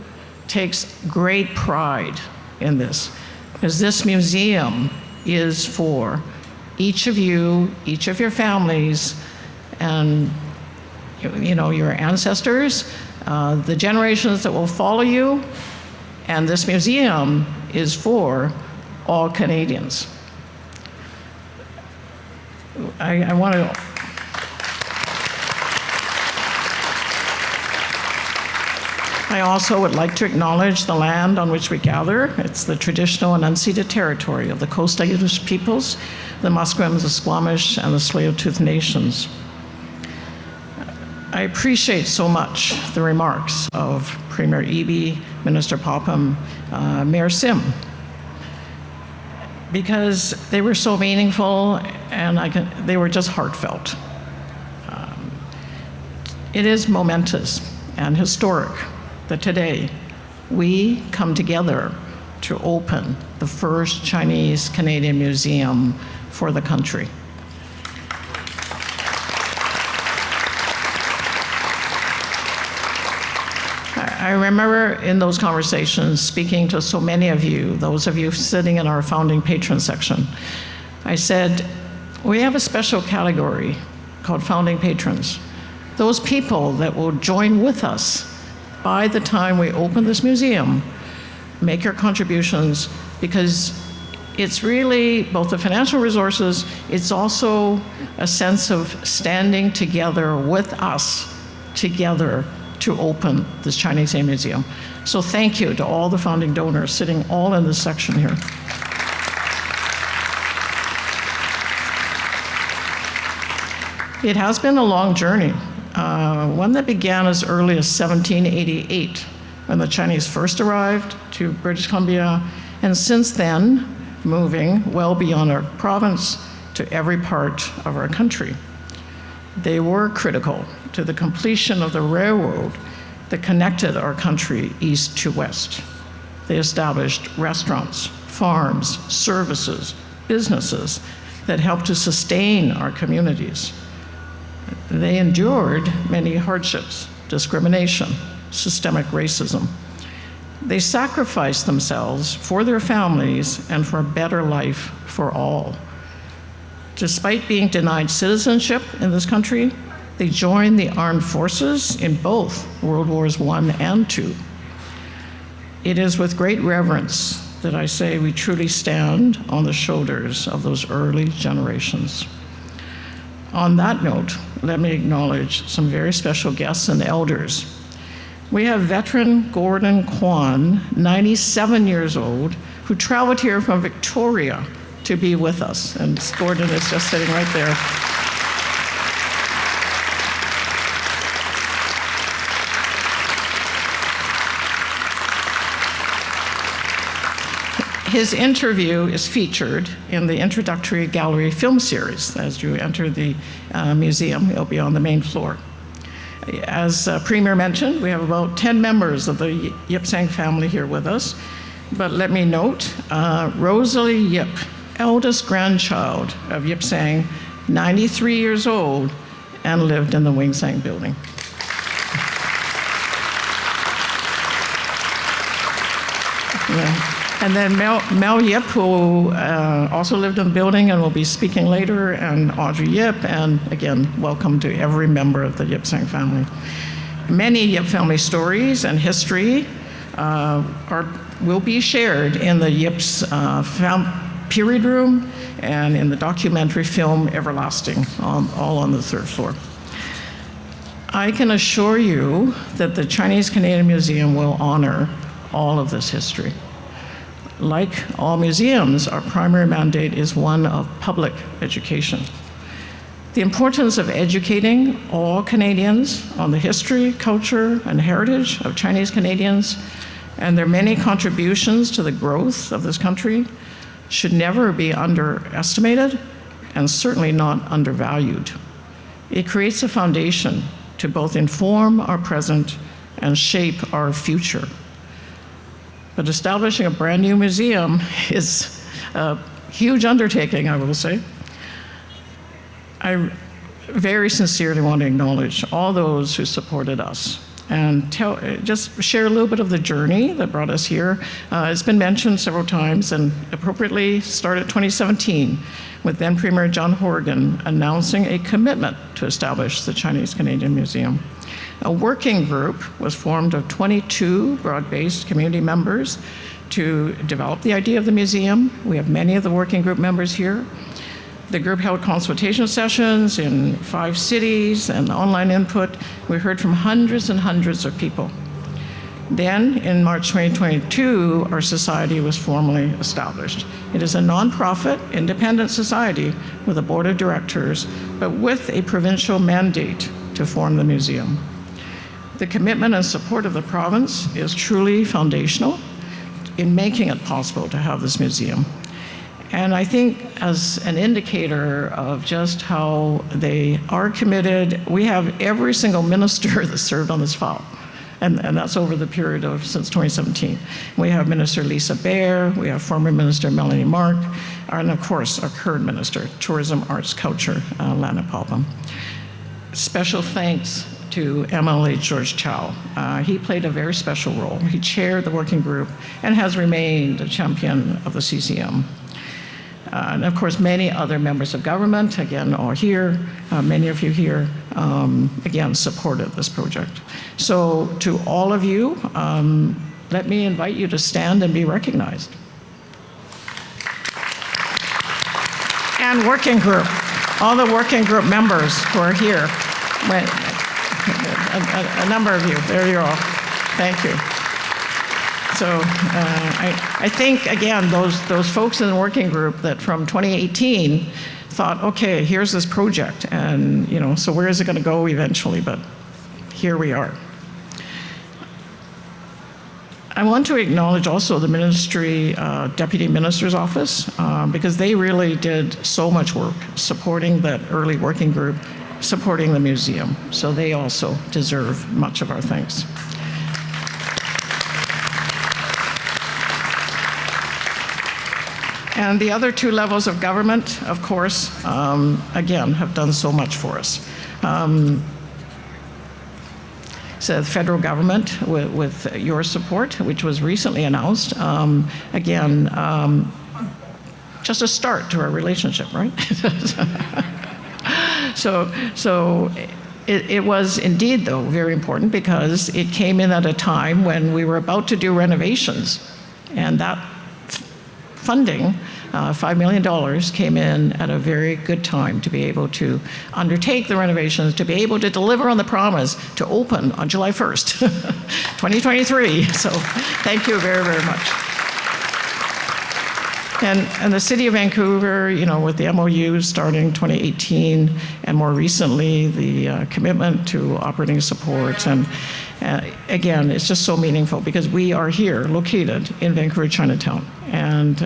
takes great pride in this, because this museum is for each of you, each of your families, and your ancestors, the generations that will follow you, and this museum is for all Canadians. I want to I also would like to acknowledge the land on which we gather. It's the traditional and unceded territory of the Coast Salish peoples, the Musqueam, the Squamish, and the Tsleil-Waututh nations. I appreciate so much the remarks of Premier Eby, Minister Popham, Mayor Sim, because they were so meaningful and they were just heartfelt. It is momentous and historic that today we come together to open the first Chinese Canadian museum for the country. I remember in those conversations speaking to so many of you, those of you sitting in our founding patron section. I said, we have a special category called founding patrons. Those people that will join with us by the time we open this museum, make your contributions, because it's really both the financial resources, it's also a sense of standing together with us, together to open this Chinese Museum. So thank you to all the founding donors sitting all in this section here. It has been a long journey, one that began as early as 1788, when the Chinese first arrived to British Columbia, and since then, moving well beyond our province to every part of our country. They were critical to the completion of the railroad that connected our country east to west. They established restaurants, farms, services, businesses that helped to sustain our communities. They endured many hardships, discrimination, systemic racism. They sacrificed themselves for their families and for a better life for all. Despite being denied citizenship in this country, they joined the armed forces in both World Wars I and II. It is with great reverence that I say we truly stand on the shoulders of those early generations. On that note, let me acknowledge some very special guests and elders. We have veteran Gordon Kwan, 97 years old, who traveled here from Victoria to be with us. And Gordon is just sitting right there. his interview is featured in the introductory gallery film series. As you enter the museum, it'll be on the main floor. As Premier mentioned, we have about 10 members of the Yip Sang family here with us. But let me note, Rosalie Yip, eldest grandchild of Yip Sang, 93 years old, and lived in the Wing Sang building. Yeah. And then Mel Yip, who also lived in the building and will be speaking later, and Audrey Yip, and again, welcome to every member of the Yip Sang family. Many Yip family stories and history will be shared in the Yip's period room and in the documentary film Everlasting, all on the 3rd floor. I can assure you that the Chinese Canadian Museum will honor all of this history. Like all museums, our primary mandate is one of public education. The importance of educating all Canadians on the history, culture, and heritage of Chinese Canadians and their many contributions to the growth of this country should never be underestimated and certainly not undervalued. It creates a foundation to both inform our present and shape our future. But establishing a brand new museum is a huge undertaking, I will say. I very sincerely want to acknowledge all those who supported us and just share a little bit of the journey that brought us here. It's been mentioned several times and appropriately started 2017 with then Premier John Horgan announcing a commitment to establish the Chinese Canadian Museum. A working group was formed of 22 broad-based community members to develop the idea of the museum. We have many of the working group members here. The group held consultation sessions in 5 cities and online input. We heard from hundreds and hundreds of people. Then, in March 2022, our society was formally established. It is a nonprofit, independent society with a board of directors, but with a provincial mandate to form the museum. The commitment and support of the province is truly foundational in making it possible to have this museum. And I think as an indicator of just how they are committed, we have every single minister that served on this file. And that's over the period of since 2017. We have Minister Lisa Baer, we have former Minister Melanie Mark, and of course our current Minister, Tourism, Arts, Culture, Lana Popham. Special thanks to MLA George Chow. He played a very special role. He chaired the working group and has remained a champion of the CCM. And of course, many other members of government, again, are here. Many of you here, again, supported this project. So to all of you, let me invite you to stand and be recognized. And working group, all the working group members who are here. A number of you, there you are. Thank you. So I think, again, those folks in the working group that from 2018 thought, okay, here's this project, and so where is it going to go eventually? But here we are. I want to acknowledge also the Ministry Deputy Minister's Office because they really did so much work supporting that early working group, supporting the museum. So they also deserve much of our thanks. And the other 2 levels of government, of course, again, have done so much for us. So the federal government, with your support, which was recently announced, again, just a start to our relationship, right? So it was indeed, though, very important because it came in at a time when we were about to do renovations, and that funding, $5 million, came in at a very good time to be able to undertake the renovations, to be able to deliver on the promise to open on July 1st, 2023. So thank you very, very much. And the City of Vancouver, with the MOU starting 2018, and more recently the commitment to operating supports and Again, it's just so meaningful because we are here, located in Vancouver, Chinatown. And,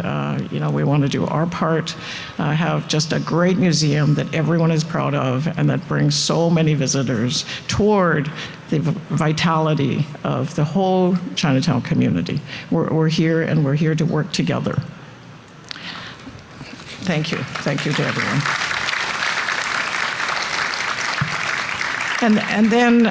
we want to do our part, have just a great museum that everyone is proud of and that brings so many visitors toward the vitality of the whole Chinatown community. We're here and we're here to work together. Thank you. Thank you to everyone. And then,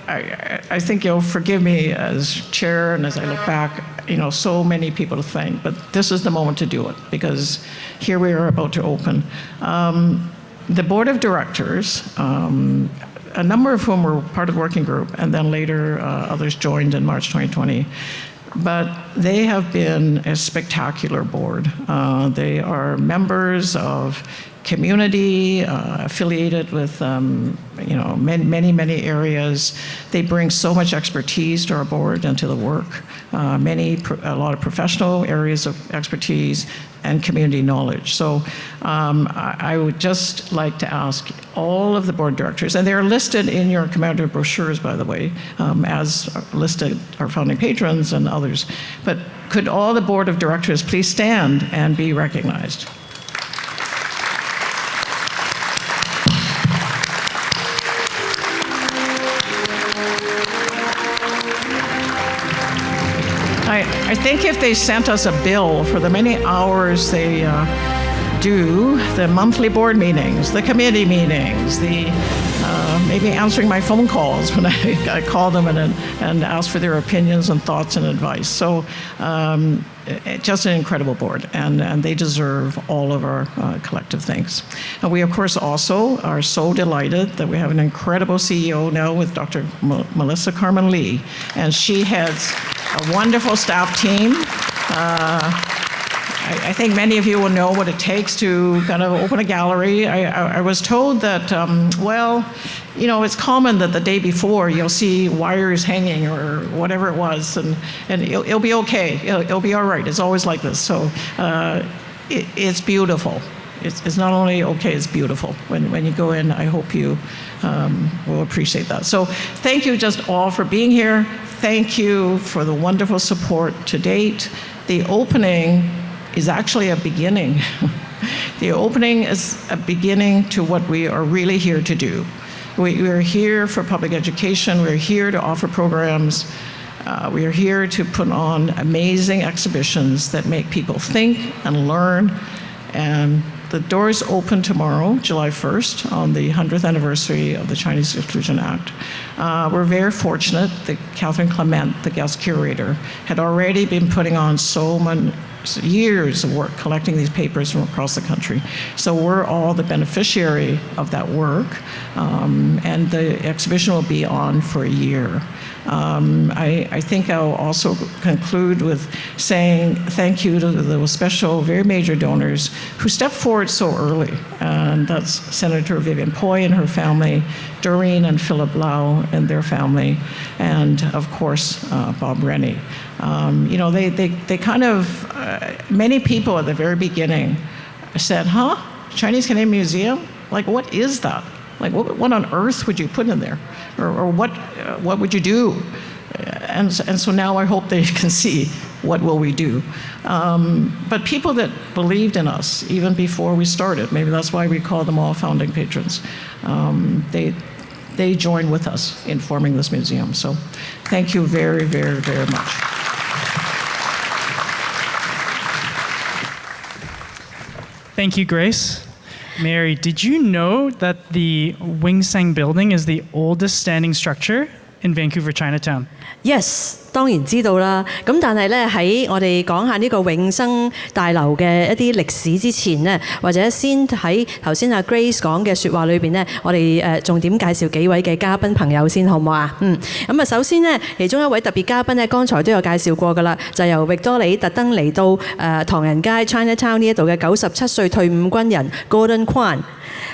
I think you'll forgive me as chair and as I look back, so many people to thank, but this is the moment to do it because here we are about to open. The board of directors, a number of whom were part of the working group, and then later others joined in March 2020. But they have been a spectacular board. They are members of community, affiliated with many areas. They bring so much expertise to our board and to the work. A lot of professional areas of expertise and community knowledge. So I would just like to ask all of the board directors, and they're listed in your commemorative brochures, by the way, as listed our founding patrons and others. But could all the board of directors please stand and be recognized? I think if they sent us a bill for the many hours they do, the monthly board meetings, the committee meetings, the maybe answering my phone calls when I call them and ask for their opinions and thoughts and advice. So just an incredible board, and they deserve all of our collective thanks. And we, of course, also are so delighted that we have an incredible CEO now with Dr. Melissa Carmen Lee, and she heads a wonderful staff team. I think many of you will know what it takes to kind of open a gallery. I was told that, it's common that the day before you'll see wires hanging or whatever it was, and it'll be okay. It'll be all right. It's always like this. So it's beautiful. It's not only okay, it's beautiful. When you go in, I hope you will appreciate that. So thank you just all for being here. Thank you for the wonderful support to date. The opening is actually a beginning. The opening is a beginning to what we are really here to do. We are here for public education. We're here to offer programs. We are here to put on amazing exhibitions that make people think and learn. And the doors open tomorrow, July 1st, on the 100th anniversary of the Chinese Exclusion Act. We're very fortunate that Catherine Clement, the guest curator, had already been putting on so many years of work collecting these papers from across the country. So we're all the beneficiary of that work, and the exhibition will be on for a year. I think I'll also conclude with saying thank you to the special, very major donors who stepped forward so early, and that's Senator Vivian Poy and her family, Doreen and Philip Lau and their family, and of course, Bob Rennie. They kind of, many people at the very beginning said, Chinese Canadian Museum? Like, what is that? Like, what on earth would you put in there? Or what would you do? And so now I hope they can see what will we do. But people that believed in us even before we started, maybe that's why we call them all founding patrons, they joined with us in forming this museum. So thank you very, very, very much. Thank you, Grace. Mary, did you know that the Wing Sang building is the oldest standing structure in Vancouver, Chinatown? Yes，當然知道啦。咁但係咧喺我哋講下呢個永生大樓嘅一啲歷史之前呢，或者先喺頭先阿 Grace 講嘅説話裏邊呢，我哋重點介紹幾位嘅嘉賓朋友先，好唔好啊？咁啊，首先呢，其中一位特別嘉賓呢，剛才都有介紹過㗎啦，就由域多利特登嚟到唐人街 Chinatown 呢一度嘅97歲退伍軍人 Gordon Kwan。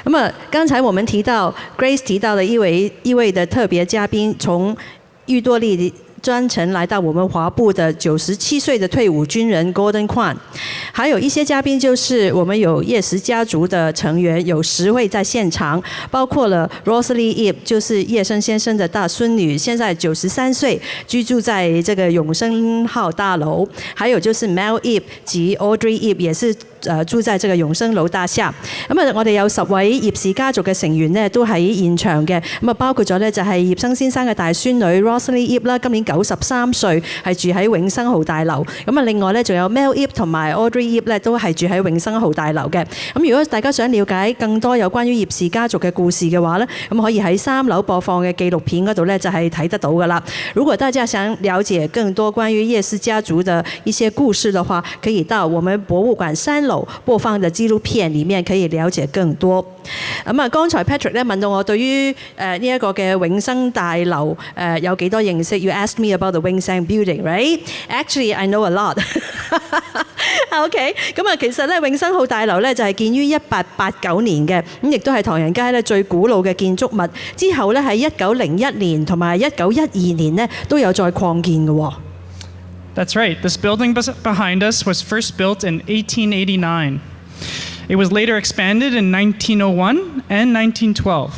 咁啊，剛才我們提到 Grace 提到的一位的特別嘉賓，從域多利专程来到我们华埠的97岁的退伍军人 Gordon Kwan， 还有一些嘉宾就是我们有叶氏家族的成员，有10位在现场，包括了 Rosalie Ip， 就是叶生先生的大孙女，现在93岁，居住在这个永生号大楼，还有就是 Mel Ip 及 Audrey Ip 也是住在這個永生樓大廈。咁我哋有10位葉氏家族嘅成員呢，都喺現場嘅。咁包括咗呢，就係葉生先生嘅大孫女 Rosalie Ip 啦，今年93歲，係住喺永生號大樓。咁另外呢，仲有 Mel Ip 同埋 Audrey Ip 呢，都係住喺永生號大樓嘅。咁如果大家想了解更多有關於葉氏家族嘅故事嘅話呢，咁可以喺3樓播放嘅紀錄片嗰度呢，就係睇得到噶啦。如果大家想了解更多關於葉氏家族的一些故事的話，可以到我們博物館3樓播放的紀錄片裡面可以了解更多。剛才 Patrick 咧問到我對於呢一個嘅永生大樓有幾多認識？You asked me about the Wing Sang building, right? Actually, I know a lot. OK， 其實咧永生號大樓咧就係建於1889年嘅，咁亦都係唐人街咧最古老嘅建築物。之後咧喺1901年同埋1912年咧都有再擴建嘅喎。That's right. This building behind us was first built in 1889. It was later expanded in 1901 and 1912.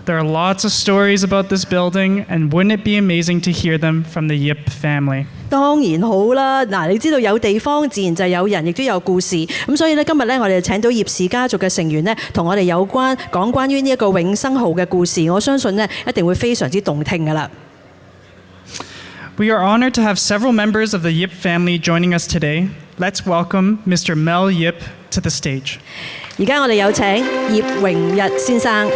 There are lots of stories about this building, and wouldn't it be amazing to hear them from the Yip family? 當然好啦，嗱，你知道有地方自然就有人，亦都有故事。咁所以咧，今日咧我哋請到葉氏家族嘅成員咧，同我哋講關於呢一個永生號嘅故事。我相信咧一定會非常之動聽㗎啦。We are honored to have several members of the Yip family joining us today. Let's welcome Mr. Mel Yip to the stage. 而家我哋有請葉榮日先生。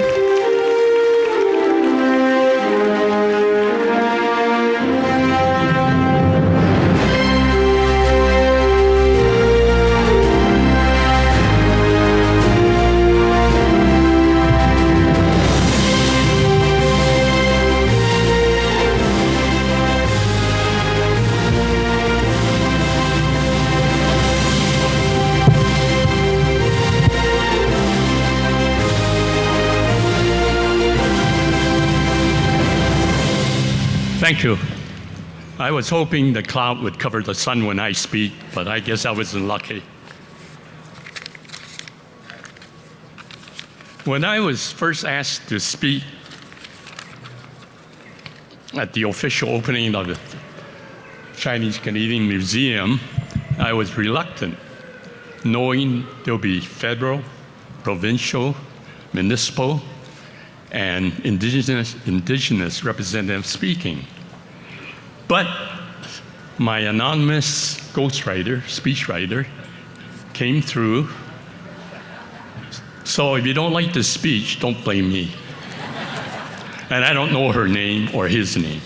Thank you. I was hoping the cloud would cover the sun when I speak, but I guess I wasn't lucky. When I was first asked to speak at the official opening of the Chinese Canadian Museum, I was reluctant, knowing there'll be federal, provincial, municipal, and indigenous representatives speaking. But my anonymous ghostwriter, speechwriter, came through. So if you don't like the speech, don't blame me. And I don't know her name or his name.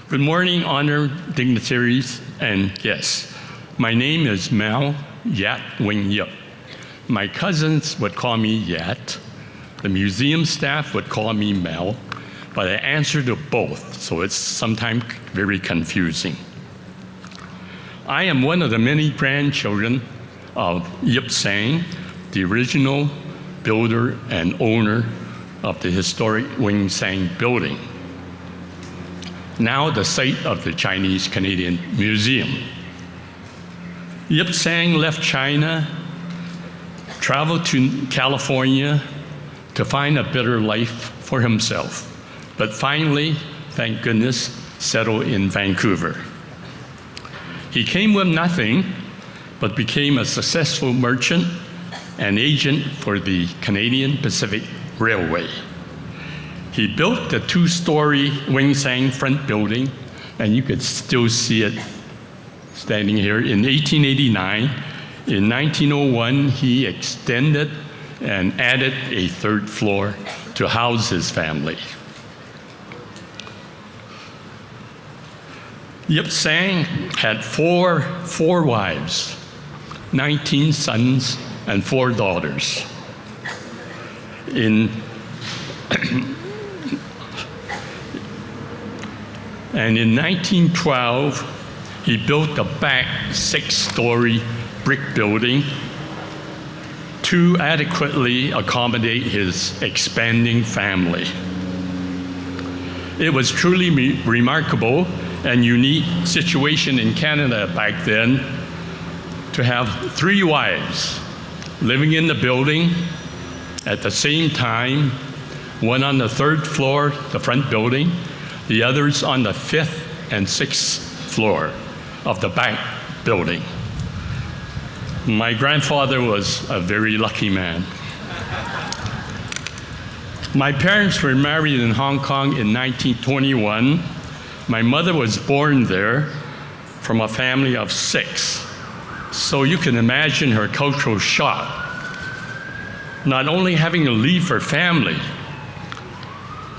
Good morning, honored dignitaries and guests. My name is Mel Yat Wing Yip. My cousins would call me Yat. The museum staff would call me Mel, but I answer to both, so it's sometimes very confusing. I am one of the many grandchildren of Yip Sang, the original builder and owner of the historic Wing Sang building, now the site of the Chinese Canadian Museum. Yip Sang left China, traveled to California to find a better life for himself, but finally, thank goodness, settled in Vancouver. He came with nothing, but became a successful merchant and agent for the Canadian Pacific Railway. He built the 2-story Wing Sang front building, and you could still see it standing here in 1889. In 1901, he extended and added a 3rd floor to house his family. Yip Sang had four wives, 19 sons, and 4 daughters. And in 1912, he built the back 6-story brick building to adequately accommodate his expanding family. It was truly remarkable and unique situation in Canada back then to have 3 wives living in the building at the same time, one on the 3rd floor, the front building, the others on the 5th and 6th floor of the back building. My grandfather was a very lucky man. My parents were married in Hong Kong in 1921. My mother was born there from a family of 6. So you can imagine her cultural shock. Not only having to leave her family,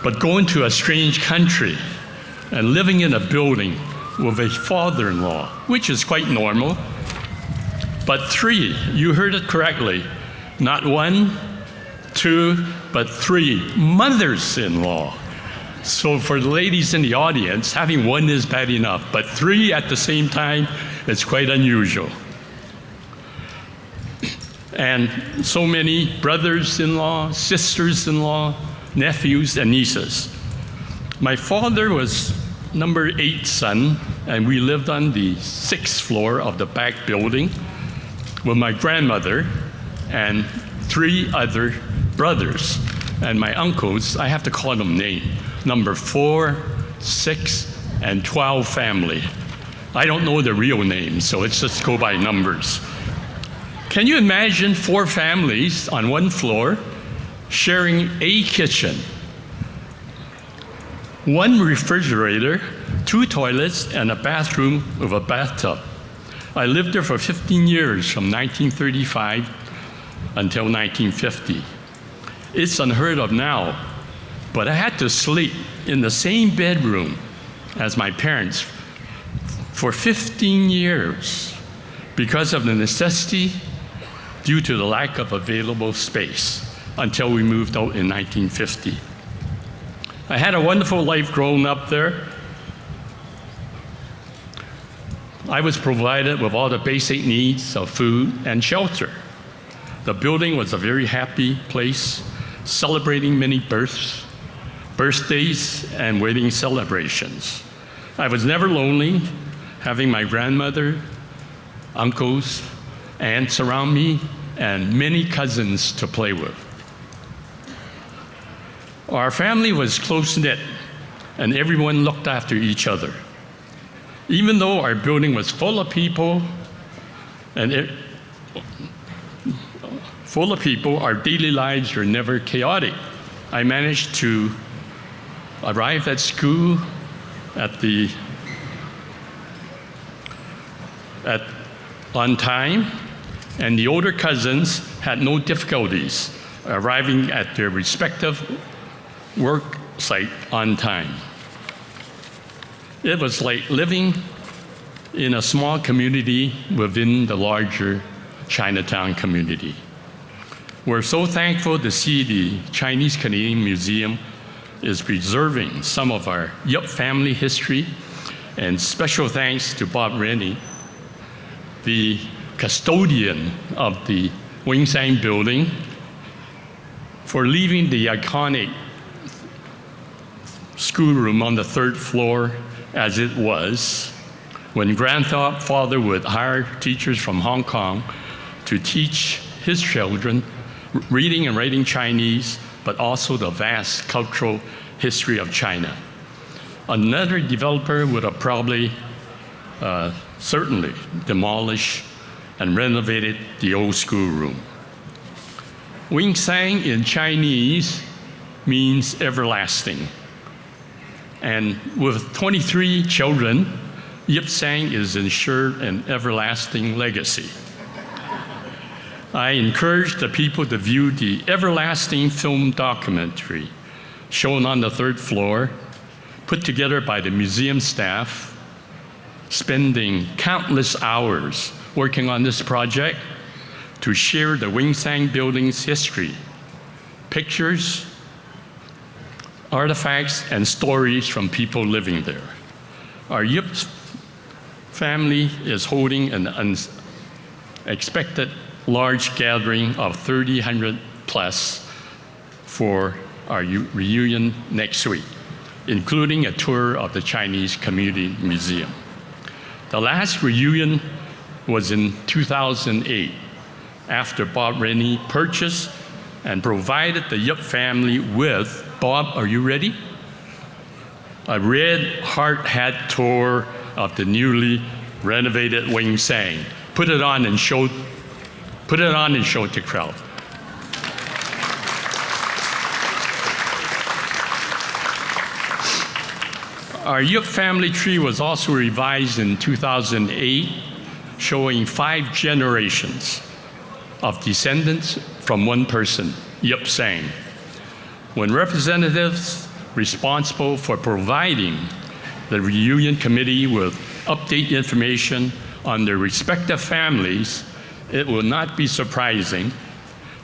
but going to a strange country and living in a building with a father-in-law, which is quite normal. But 3, you heard it correctly, not 1, 2, but 3 mothers-in-law. So for the ladies in the audience, having 1 is bad enough, but 3 at the same time is quite unusual. And so many brothers-in-law, sisters-in-law, nephews and nieces. My father was number 8 son, and we lived on the 6th floor of the back building with my grandmother and 3 other brothers. And my uncles, I have to call them name, number 4, 6, and 12 family. I don't know the real names, so let's just go by numbers. Can you imagine 4 families on 1 floor sharing a kitchen, 1 refrigerator, 2 toilets, and a bathroom with a bathtub? I lived there for 15 years, from 1935 until 1950. It's unheard of now, but I had to sleep in the same bedroom as my parents for 15 years because of the necessity due to the lack of available space until we moved out in 1950. I had a wonderful life growing up there. I was provided with all the basic needs of food and shelter. The building was a very happy place, celebrating many birthdays, and wedding celebrations. I was never lonely, having my grandmother, uncles, aunts around me, and many cousins to play with. Our family was close-knit, and everyone looked after each other. Even though our building was full of people, our daily lives were never chaotic. I managed to arrive at school on time, and the older cousins had no difficulties arriving at their respective work site on time. It was like living in a small community within the larger Chinatown community. We're so thankful to see the Chinese Canadian Museum is preserving some of our Yip family history, and special thanks to Bob Rennie, the custodian of the Wing Sang building, for leaving the iconic schoolroom on the 3rd floor as it was, when grandfather would hire teachers from Hong Kong to teach his children reading and writing Chinese, but also the vast cultural history of China. Another developer would have probably certainly demolished and renovated the old schoolroom. Wing Sang in Chinese means everlasting. And with 23 children, Yip Sang is ensured an everlasting legacy. I encourage the people to view the Everlasting film documentary shown on the 3rd floor, put together by the museum staff, spending countless hours working on this project to share the Wing Sang building's history, pictures, artifacts, and stories from people living there. Our Yip family is holding an unexpected large gathering of 300 plus for our reunion next week. including a tour of the Chinese Community Museum. The last reunion was in 2008, after Bob Rennie purchased and provided the Yip family with, Bob, are you ready? A red hard hat tour of the newly renovated Wing Sang. Put it on and show it to the crowd. Our Yip family tree was also revised in 2008, showing 5 generations of descendants from one person, Yip Sang. When representatives responsible for providing the reunion committee with update information on their respective families, it will not be surprising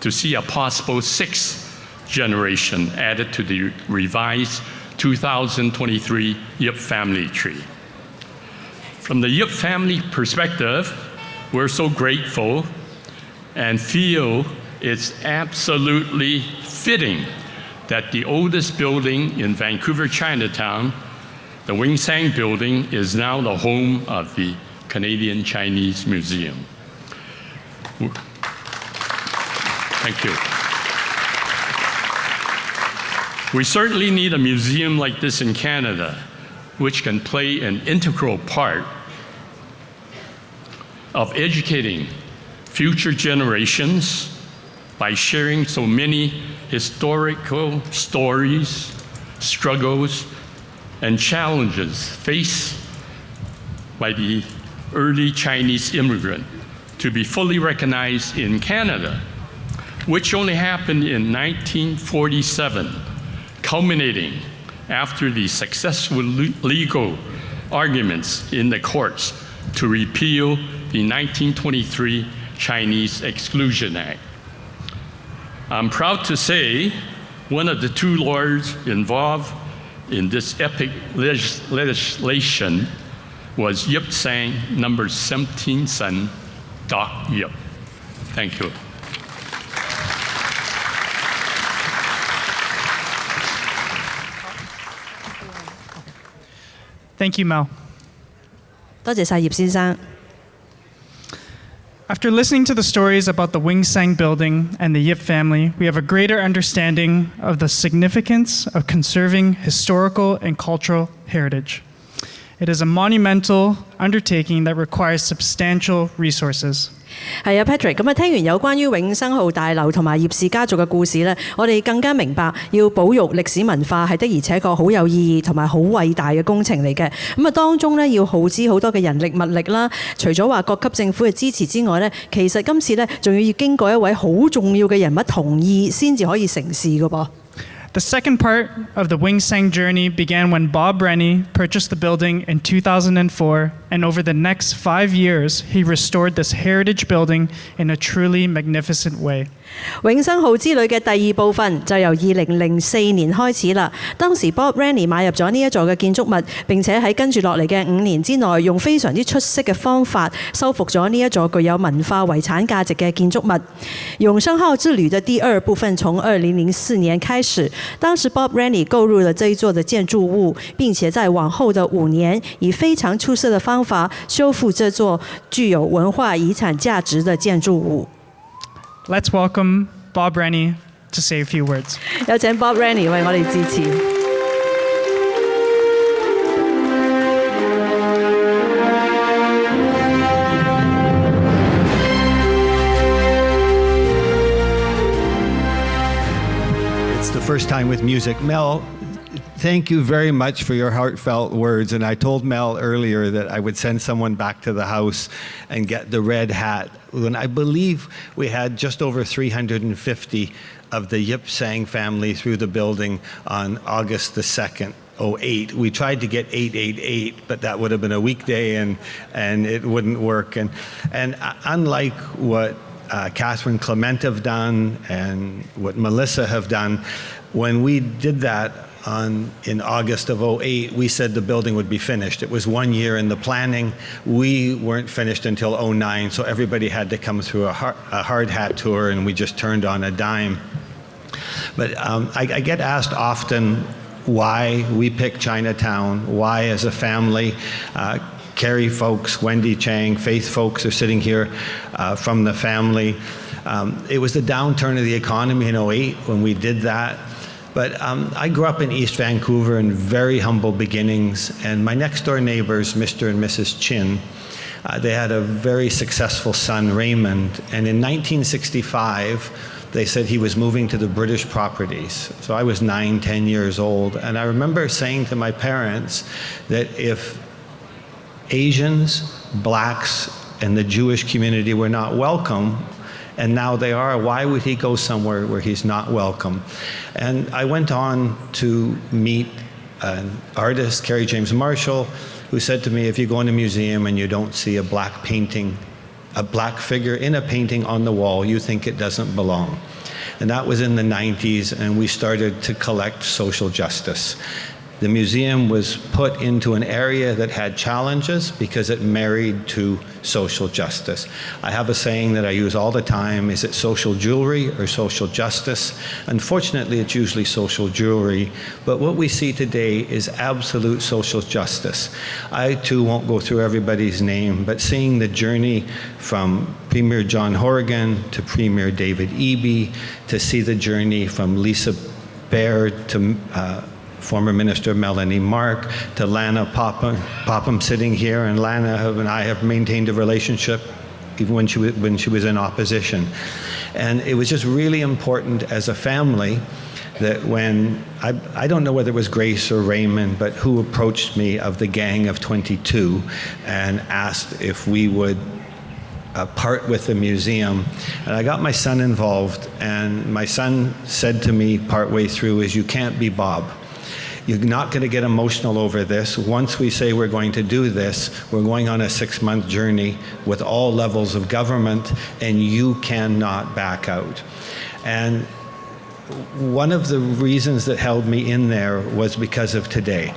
to see a possible 6th generation added to the revised 2023 Yip family tree. From the Yip family perspective, we're so grateful and feel it's absolutely fitting that the oldest building in Vancouver, Chinatown, the Wing Sang building, is now the home of the Canadian Chinese Museum. Thank you. We certainly need a museum like this in Canada, which can play an integral part of educating future generations by sharing so many historical stories, struggles, and challenges faced by the early Chinese immigrant to be fully recognized in Canada, which only happened in 1947, culminating after the successful legal arguments in the courts to repeal the 1923 Chinese Exclusion Act. I'm proud to say one of the 2 lawyers involved in this epic legislation was Yip Sang number 17 son, Doc Yip. Thank you. Thank you, Mel. 多謝晒葉先生。 After listening to the stories about the Wing Sang building and the Yip family, we have a greater understanding of the significance of conserving historical and cultural heritage. It is a monumental undertaking that requires substantial resources. 係啊 ，Patrick， 咁啊，聽完有關於永生號大樓同埋葉氏家族嘅故事呢，我哋更加明白要保育歷史文化係的而且確好有意義同埋好偉大嘅工程嚟嘅。咁啊，當中呢，要耗資好多嘅人力物力啦，除咗話各級政府嘅支持之外呢，其實今次呢，仲要經過一位好重要嘅人物同意先至可以成事嘅噃。 The second part of the Wing Sang journey began when Bob Rennie purchased the building in 2004, and over the next 5 years, he restored this heritage building in a truly magnificent way. 永生號之旅嘅第2部分就由2004年開始啦。當時 Bob Rennie 買入咗呢一座嘅建築物，並且喺跟住落嚟嘅5年之內，用非常之出色嘅方法修復咗呢一座具有文化遺產價值嘅建築物。永生號之旅的第2部分從2004年開始，當時 Bob Rennie 購入了這一座的建築物，並且在往後的5年，以非常出色的方法修復這座具有文化遺產價值的建築物。 Let's welcome Bob Rennie to say a few words. 有請 Bob Rennie 為我哋致辭。It's the first time with music. Mel, thank you very much for your heartfelt words. And I told Mel earlier that I would send someone back to the house and get the red hat. When I believe we had just over 350 of the Yip Sang family through the building on August the 2nd. 08. We tried to get 888, but that would have been a weekday and it wouldn't work. And unlike what Catherine Clement have done and what Melissa have done, when we did that in August of 08, we said the building would be finished. It was 1 year in the planning. We weren't finished until 09, so everybody had to come through a hard hat tour, and we just turned on a dime. But I get asked often, why we picked Chinatown, why as a family, Carrie folks, Wendy Chang, Faith folks are sitting here from the family. It was the downturn of the economy in 2008 when we did that. But I grew up in East Vancouver in very humble beginnings, and my next door neighbors, Mr. and Mrs. Chin, they had a very successful son, Raymond, and in 1965, they said he was moving to the British properties. So I was 9, 10 years old, and I remember saying to my parents that if Asians, blacks, and the Jewish community were not welcome, and now they are, why would he go somewhere where he's not welcome? And I went on to meet an artist, Kerry James Marshall, who said to me, if you go in a museum and you don't see a black painting, a black figure in a painting on the wall, you think it doesn't belong. And that was in the 90s, and we started to collect social justice. The museum was put into an area that had challenges because it married to social justice. I have a saying that I use all the time, is it social jewelry or social justice? Unfortunately, it's usually social jewelry, but what we see today is absolute social justice. I too won't go through everybody's name, but seeing the journey from Premier John Horgan to Premier David Eby, to see the journey from Lisa Baird to former Minister Melanie Mark, to Lana Popham sitting here, and Lana and I have maintained a relationship even when she was in opposition. And it was just really important as a family that when, I don't know whether it was Grace or Raymond, but who approached me of the Gang of 22 and asked if we would part with the museum. And I got my son involved, and my son said to me partway through is, you can't be Bob. You're not going to get emotional over this. Once we say we're going to do this, we're going on a 6-month journey with all levels of government, and you cannot back out. And one of the reasons that held me in there was because of today.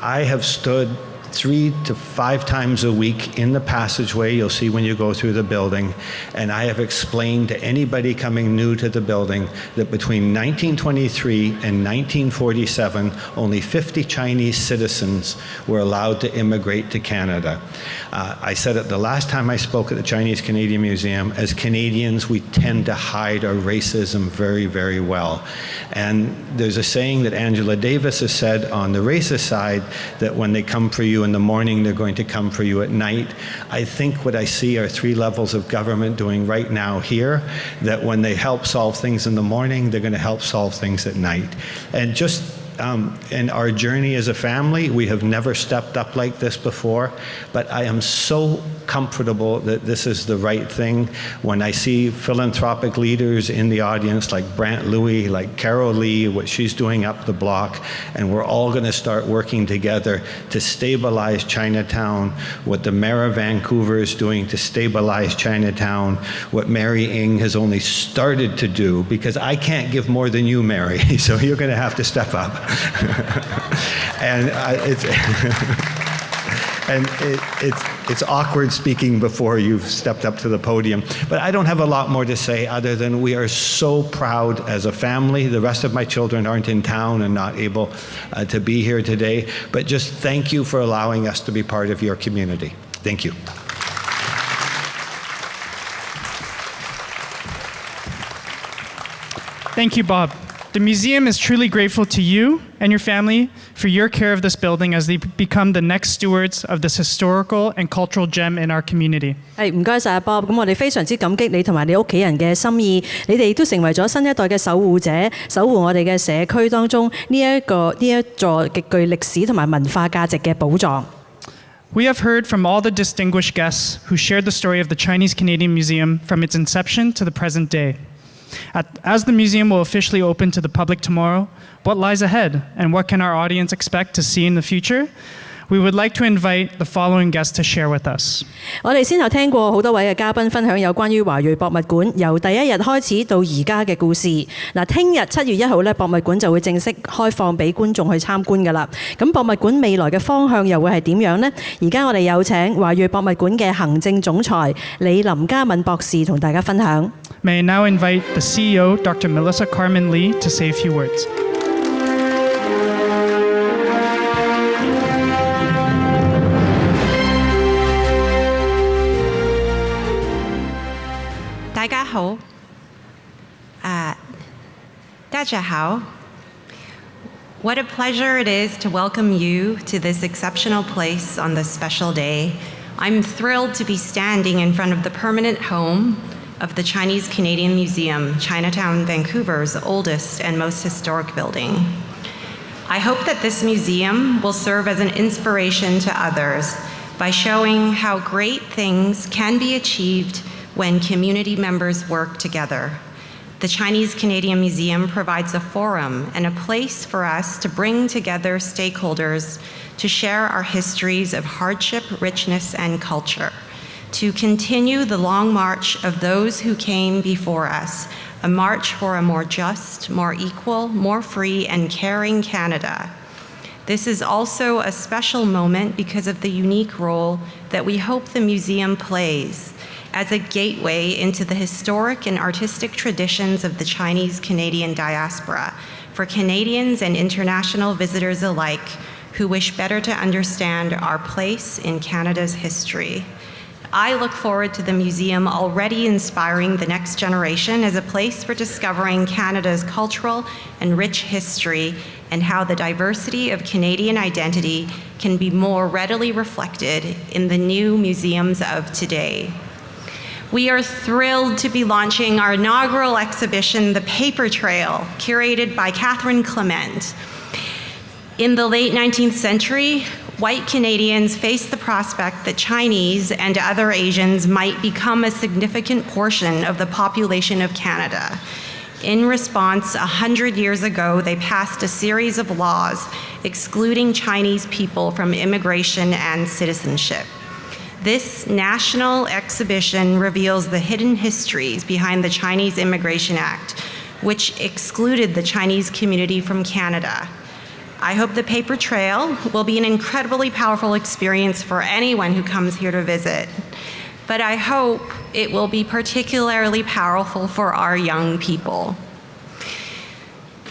I have stood 3 to 5 times a week in the passageway you'll see when you go through the building, and I have explained to anybody coming new to the building that between 1923 and 1947 only 50 Chinese citizens were allowed to immigrate to Canada. I said it the last time I spoke at the Chinese Canadian Museum, as Canadians we tend to hide our racism very, very well. And there's a saying that Angela Davis has said on the racist side, that when they come for you in the morning, they're going to come for you at night. I think what I see are 3 levels of government doing right now here, that when they help solve things in the morning, they're going to help solve things at night. And just in our journey as a family, we have never stepped up like this before, but I am so comfortable that this is the right thing. When I see philanthropic leaders in the audience like Brant Louie, like Carol Lee, what she's doing up the block, and we're all going to start working together to stabilize Chinatown, what the Mayor of Vancouver is doing to stabilize Chinatown, what Mary Ng has only started to do, because I can't give more than you, Mary, so you're going to have to step up. And it's awkward speaking before you've stepped up to the podium. But I don't have a lot more to say other than we are so proud as a family. The rest of my children aren't in town and not able to be here today. But just thank you for allowing us to be part of your community. Thank you. Thank you, Bob. The museum is truly grateful to you and your family for your care of this building as they become the next stewards of this historical and cultural gem in our community. 唔該晒 Bob， 咁我哋非常之感激你同埋你屋企人嘅心意，你哋都成為咗新一代嘅守護者，守護我哋嘅社區當中呢一座極具歷史同埋文化價值嘅寶藏。We have heard from all the distinguished guests who shared the story of the Chinese Canadian Museum from its inception to the present day. As the museum will officially open to the public tomorrow, what lies ahead and what can our audience expect to see in the future? We would like to invite the following guests to share with us. 我哋先後聽過好多位嘅嘉賓分享有關於華裔博物館由第一日開始到而家嘅故事。嗱，聽日7月1號咧，博物館就會正式開放俾觀眾去參觀㗎啦。咁博物館未來嘅方向又會係點樣呢？而家我哋有請華裔博物館嘅行政總裁李林嘉敏博士同大家分享。May I now invite the CEO, Dr. Melissa Carmen Lee, to say a few words. 大家好，大家好. What a pleasure it is to welcome you to this exceptional place on this special day. I'm thrilled to be standing in front of the permanent home of the Chinese Canadian Museum, Chinatown, Vancouver's oldest and most historic building. I hope that this museum will serve as an inspiration to others by showing how great things can be achieved when community members work together. The Chinese Canadian Museum provides a forum and a place for us to bring together stakeholders to share our histories of hardship, richness, and culture, to continue the long march of those who came before us, a march for a more just, more equal, more free, and caring Canada. This is also a special moment because of the unique role that we hope the museum plays as a gateway into the historic and artistic traditions of the Chinese Canadian diaspora for Canadians and international visitors alike who wish better to understand our place in Canada's history. I look forward to the museum already inspiring the next generation as a place for discovering Canada's cultural and rich history and how the diversity of Canadian identity can be more readily reflected in the new museums of today. We are thrilled to be launching our inaugural exhibition, The Paper Trail, curated by Catherine Clement. In the late 19th century, white Canadians faced the prospect that Chinese and other Asians might become a significant portion of the population of Canada. In response, 100 years ago, they passed a series of laws excluding Chinese people from immigration and citizenship. This national exhibition reveals the hidden histories behind the Chinese Immigration Act, which excluded the Chinese community from Canada. I hope the Paper Trail will be an incredibly powerful experience for anyone who comes here to visit, but I hope it will be particularly powerful for our young people.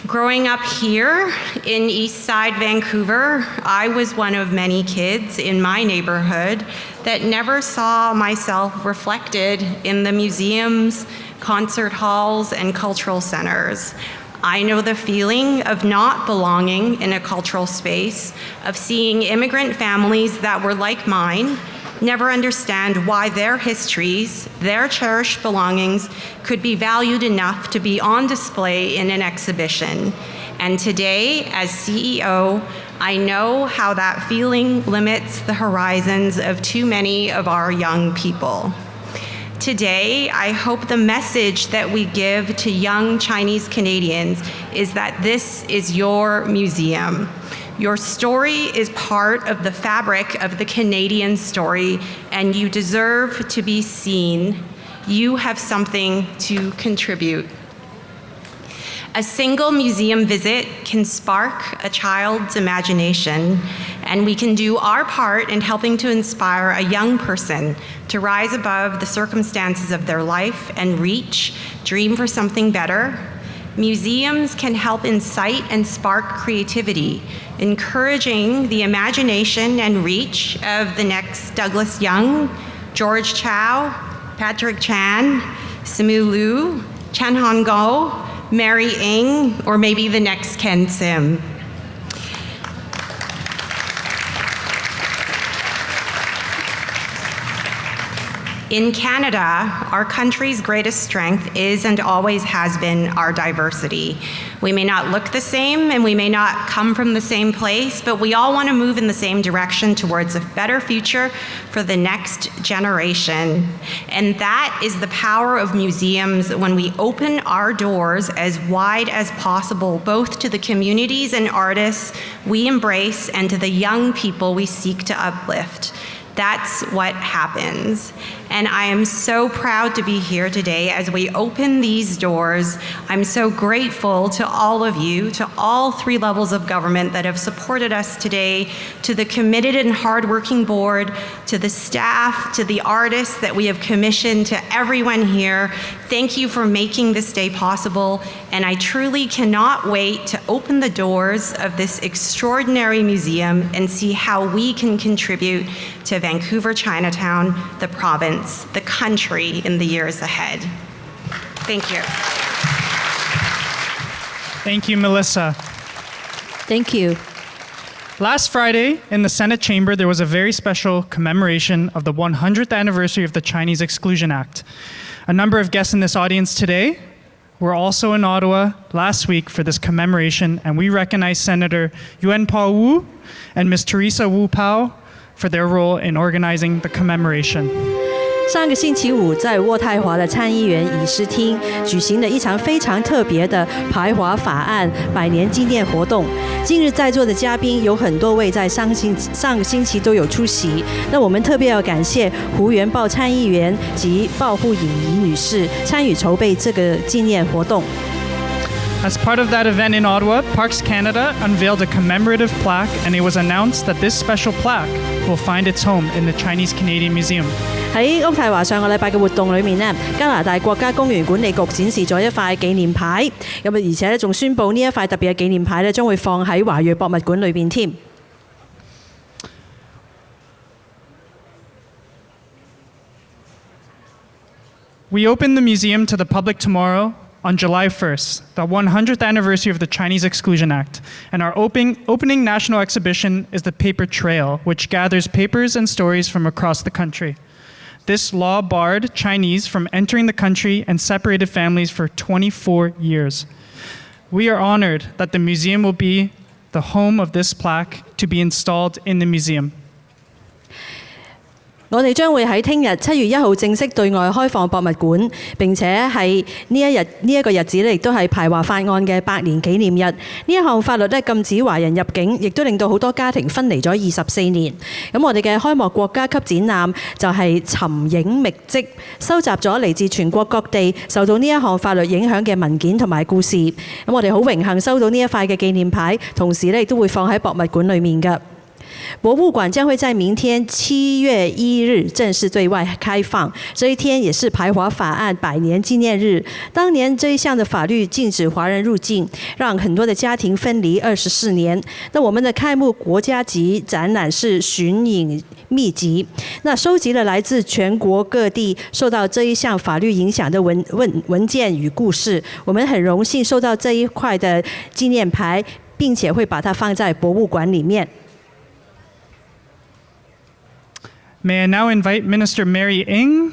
Growing up here in East Side Vancouver, I was one of many kids in my neighborhood that never saw myself reflected in the museums, concert halls, and cultural centers. I know the feeling of not belonging in a cultural space, of seeing immigrant families that were like mine never understand why their histories, their cherished belongings, could be valued enough to be on display in an exhibition. And today, as CEO, I know how that feeling limits the horizons of too many of our young people. Today, I hope the message that we give to young Chinese Canadians is that this is your museum. Your story is part of the fabric of the Canadian story, and you deserve to be seen. You have something to contribute. A single museum visit can spark a child's imagination, and we can do our part in helping to inspire a young person to rise above the circumstances of their life and reach, dream for something better. Museums can help incite and spark creativity, encouraging the imagination and reach of the next Douglas Young, George Chow, Patrick Chan, Simu Liu, Chen Honggo, Mary Ng, or maybe the next Ken Sim. In Canada, our country's greatest strength is and always has been our diversity. We may not look the same and we may not come from the same place, but we all want to move in the same direction towards a better future for the next generation. And that is the power of museums when we open our doors as wide as possible, both to the communities and artists we embrace and to the young people we seek to uplift. That's what happens. And I am so proud to be here today as we open these doors. I'm so grateful to all of you, to all three levels of government that have supported us today, to the committed and hardworking board, to the staff, to the artists that we have commissioned, to everyone here. Thank you for making this day possible. And I truly cannot wait to open the doors of this extraordinary museum and see how we can contribute to Vancouver, Chinatown, the province, the country in the years ahead. Thank you. Thank you, Melissa. Thank you. Last Friday, in the Senate chamber, there was a very special commemoration of the 100th anniversary of the Chinese Exclusion Act. A number of guests in this audience today were also in Ottawa last week for this commemoration, and we recognize Senator Yuanpao Wu and Ms. Teresa Wu Pao for their role in organizing the commemoration. 上个星期五，在渥太华的参议员议事厅举行了一场非常特别的排华法案100年纪念活动。今日在座的嘉宾有很多位在上个星期都有出席。那我们特别要感谢胡元豹参议员及鲍护颖仪女士参与筹备这个纪念活动。As part of that event in Ottawa, Parks Canada unveiled a commemorative plaque, and it was announced that this special plaque will find its home in the Chinese Canadian Museum. 喺渥太華上個禮拜嘅活動裏面呢，加拿大國家公園管理局展示咗一塊紀念牌，咁而且咧仲宣布呢一塊特別嘅紀念牌咧將會放喺華裔博物館裏邊添。We open the museum to the public tomorrow on July 1st, the 100th anniversary of the Chinese Exclusion Act. And our opening national exhibition is the Paper Trail, which gathers papers and stories from across the country. This law barred Chinese from entering the country and separated families for 24 years. We are honored that the museum will be the home of this plaque to be installed in the museum. 我哋將會喺聽日7月1號正式對外開放博物館，並且係呢一個日子咧，亦都係排華法案嘅100年紀念日。呢一項法律咧禁止華人入境，亦都令到好多家庭分離咗24年。咁我哋嘅開幕國家級展覽就係尋影覓跡，收集咗嚟自全國各地受到呢一項法律影響嘅文件同埋故事。咁我哋好榮幸收到呢一塊嘅紀念牌，同時咧亦都會放喺博物館裏面嘅。博物館將會在明天7月1日正式對外開放，這一天也是排華法案100年紀念日。當年這一項的法律禁止華人入境，讓很多的家庭分離24年。那我們的開幕國家級展覽是尋影秘籍，那收集了來自全國各地受到這一項法律影響的文件與故事。我們很榮幸收到這一塊的紀念牌，並且會把它放在博物館裡面。May I now invite Minister Mary Ng,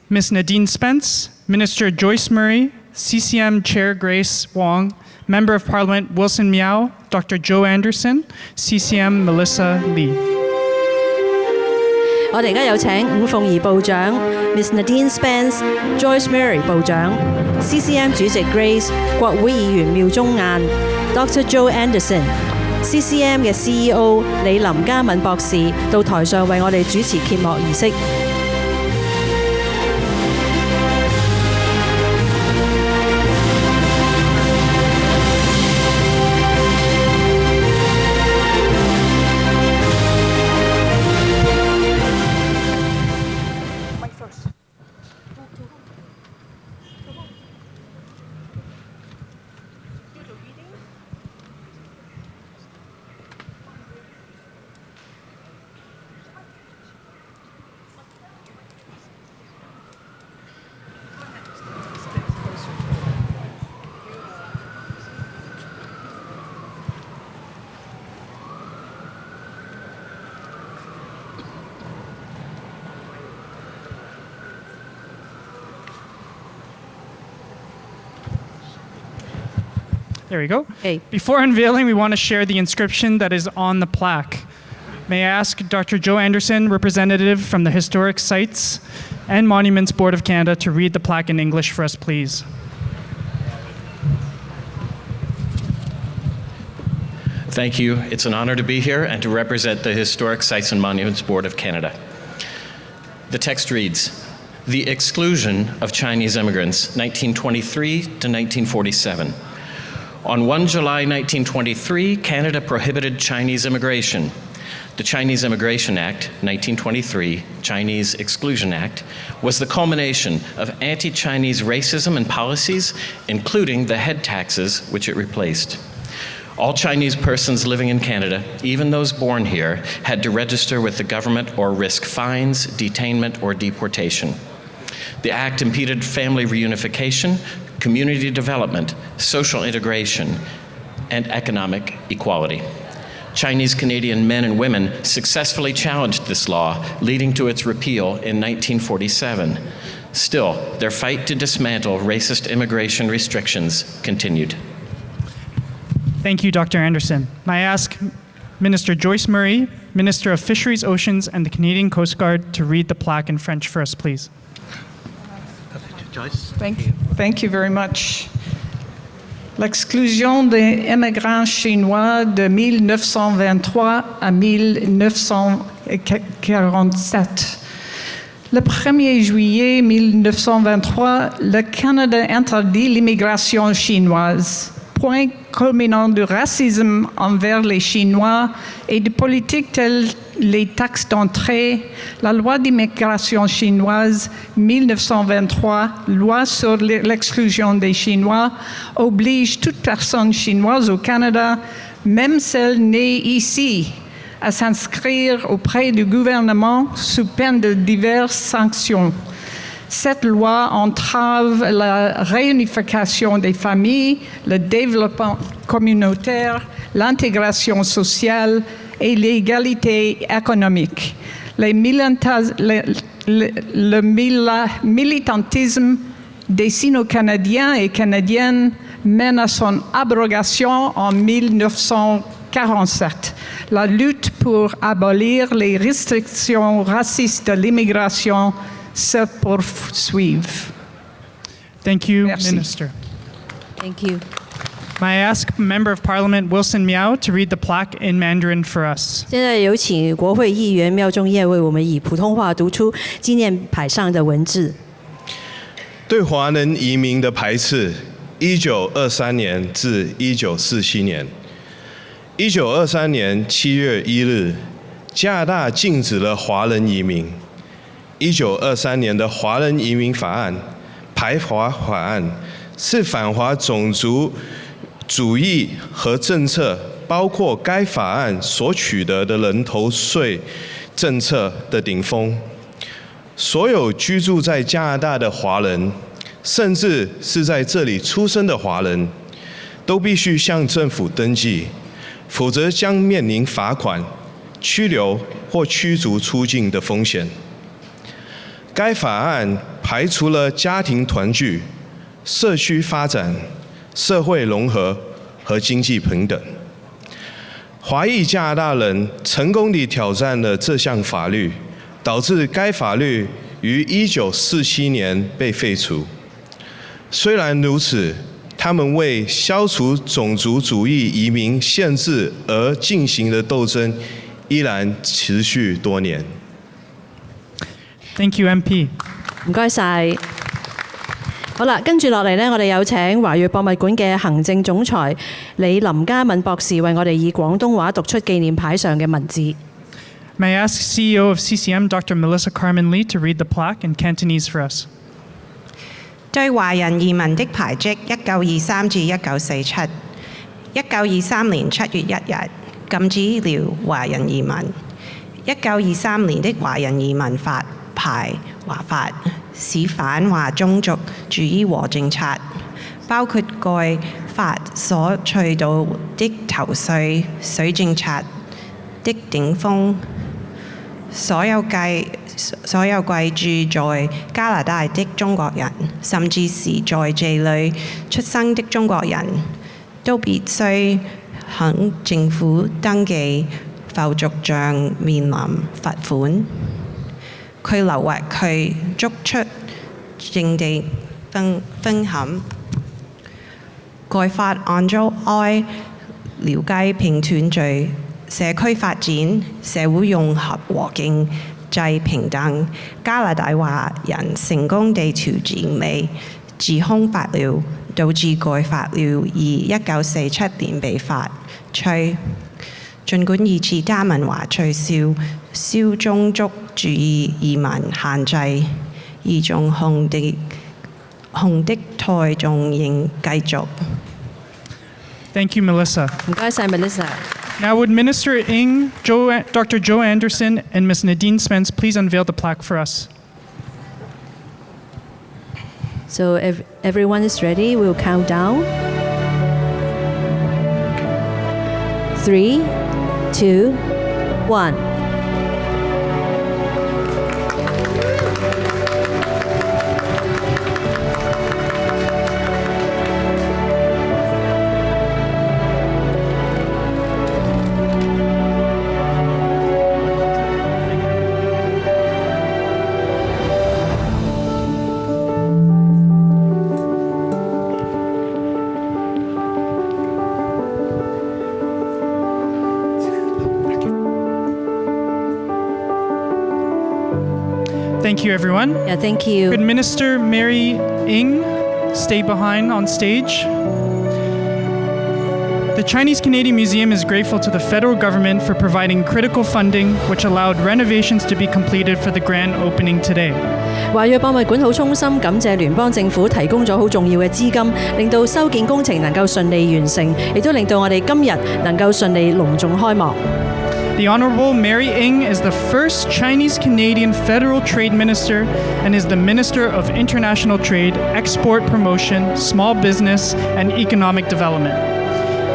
Ms. Nadine Spence, Minister Joyce Murray, CCM Chair Grace Wong, Member of Parliament Wilson Miao, Dr. Joe Anderson, CCM Melissa Lee. 我哋而家有請伍鳳儀部長、Ms. Nadine Spence、Joyce Murray 部長、CCM 主席 Grace、國會議員廖宗晏、Dr. Joe Anderson、CCM 嘅 CEO 李林嘉敏博士到台上為我哋主持揭幕儀式。There we go. Okay. Before unveiling, we want to share the inscription that is on the plaque. May I ask Dr. Joe Anderson, representative from the Historic Sites and Monuments Board of Canada, to read the plaque in English for us, please. Thank you. It's an honor to be here and to represent the Historic Sites and Monuments Board of Canada. The text reads, "The exclusion of Chinese immigrants, 1923 to 1947. On 1 July 1923, Canada prohibited Chinese immigration. The Chinese Immigration Act, 1923, Chinese Exclusion Act, was the culmination of anti-Chinese racism and policies, including the head taxes, which it replaced. All Chinese persons living in Canada, even those born here, had to register with the government or risk fines, detainment, or deportation. The act impeded family reunification, community development, social integration, and economic equality. Chinese Canadian men and women successfully challenged this law, leading to its repeal in 1947. Still, their fight to dismantle racist immigration restrictions continued. Thank you, Dr. Anderson. May I ask Minister Joyce Murray, Minister of Fisheries, Oceans, and the Canadian Coast Guard, to read the plaque in French for us, please. Joyce. Thank you very much. L'exclusion des immigrants chinois de 1923 à 1947. Le 1er juillet 1923, le Canada interdit l'immigration chinoise. Point culminant du racisme envers les Chinois et de politiques telles les taxes d'entrée, la loi d'immigration chinoise 1923, loi sur l'exclusion des Chinois, oblige toute personne chinoise au Canada, même celle née ici, à s'inscrire auprès du gouvernement sous peine de diverses sanctions. Cette loi entrave la réunification des familles, le développement communautaire, l'intégration sociale et l'égalité économique. Le militantisme des Sino-Canadiens et Canadiennes mène à son abrogation en 1947. La lutte pour abolir les restrictions racistes de l'immigration se poursuivent. Thank you, Merci. Minister. Thank you. May I ask Member of Parliament Wilson Miao to read the plaque in Mandarin for us? 现在有请国会议员廖仲业为我们以普通话读出纪念牌上的文字。对华人移民的排斥，1923年至1947年。1923年7月1日，加拿大禁止了华人移民。1923年的华人移民法案、排华法案是反华种族主义和政策，包括该法案所取得的人头税政策的顶峰。所有居住在加拿大的华人，甚至是在这里出生的华人，都必须向政府登记，否则将面临罚款、拘留或驱逐出境的风险。该法案排除了家庭团聚、社区发展、社会融合和经济平等。华裔加拿大人成功地挑战了这项法律，导致该法律于1947年被废除。虽然如此，他们为消除种族主义移民限制而进行的斗争依然持续多年。Thank you, MP. 唔該晒。好啦，跟住落嚟呢，我哋有請華裔博物館嘅行政總裁李林嘉敏博士為我哋以廣東話讀出紀念牌上嘅文字。May I ask CEO of CCM, Dr. Melissa Carmen Lee, to read the plaque in Cantonese for us? 對華人移民的排斥1923至1947 1923年7月1日禁止了華人移民。1923年的華人移民法排華法是反華種族主義和政策，包括該法所取到的頭稅水政策的頂峰。所有居住在加拿大的中國人，甚至是在這裏出生的中國人，都必須向政府登記，否則將面臨罰款、拘留或驅逐出境地風險。該法按照愛了解平權罪、社區發展、社會融合和經濟平等，加拿大華人成功地調整了指控法律，導致該法律於1947年被廢除。儘管二次加盟華取消種族主義移民限制，而種控的台仲仍繼續。Thank you, Melissa. 唔該晒 Melissa。 Now, would Minister Ng, Dr. Joe Anderson, and Ms. Nadine Spence please unveil the plaque for us? So if everyone is ready, we'll count down. 3, 2, 1. Thank you, everyone. Yeah, thank you. Could Minister Mary Ng stay behind on stage? The Chinese Canadian Museum is grateful to the federal government for providing critical funding, which allowed renovations to be completed for the grand opening today. 華裔博物館好衷心感謝聯邦政府提供咗好重要嘅資金，令到修建工程能夠順利完成，亦都令到我哋今日能夠順利隆重開幕。The Honorable Mary Ng is the first Chinese-Canadian federal trade minister and is the Minister of International Trade, Export Promotion, Small Business, and Economic Development.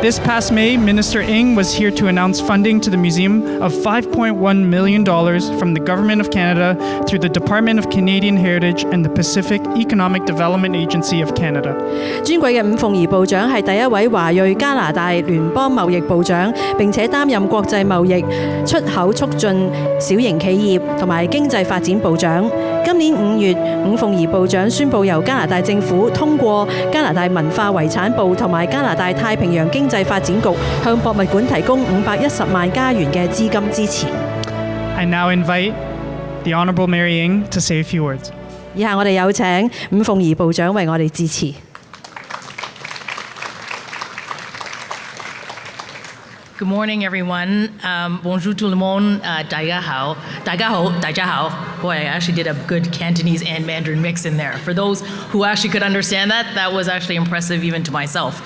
This past May, Minister Ng was here to announce funding to the museum of $5.1 million from the Government of Canada through the Department of Canadian Heritage and the Pacific Economic Development Agency of Canada. 尊貴嘅伍鳳儀部長係第一位華裔加拿大聯邦貿易部長，並且擔任國際貿易、出口促進、小型企業同埋經濟發展部長。今年5月，伍鳳儀部長宣布由加拿大政府通過加拿大文化遺產部同埋加拿大太平洋經濟發展局向博物館提供510萬加元嘅資金支持。I now invite the Honorable Mary Ng to say a few words. 以下我哋有請伍鳳儀部長為我哋致辭。Good morning, everyone. Bonjour tout le monde. 大家好. Boy, I actually did a good Cantonese and Mandarin mix in there. For those who actually could understand that, that was actually impressive even to myself.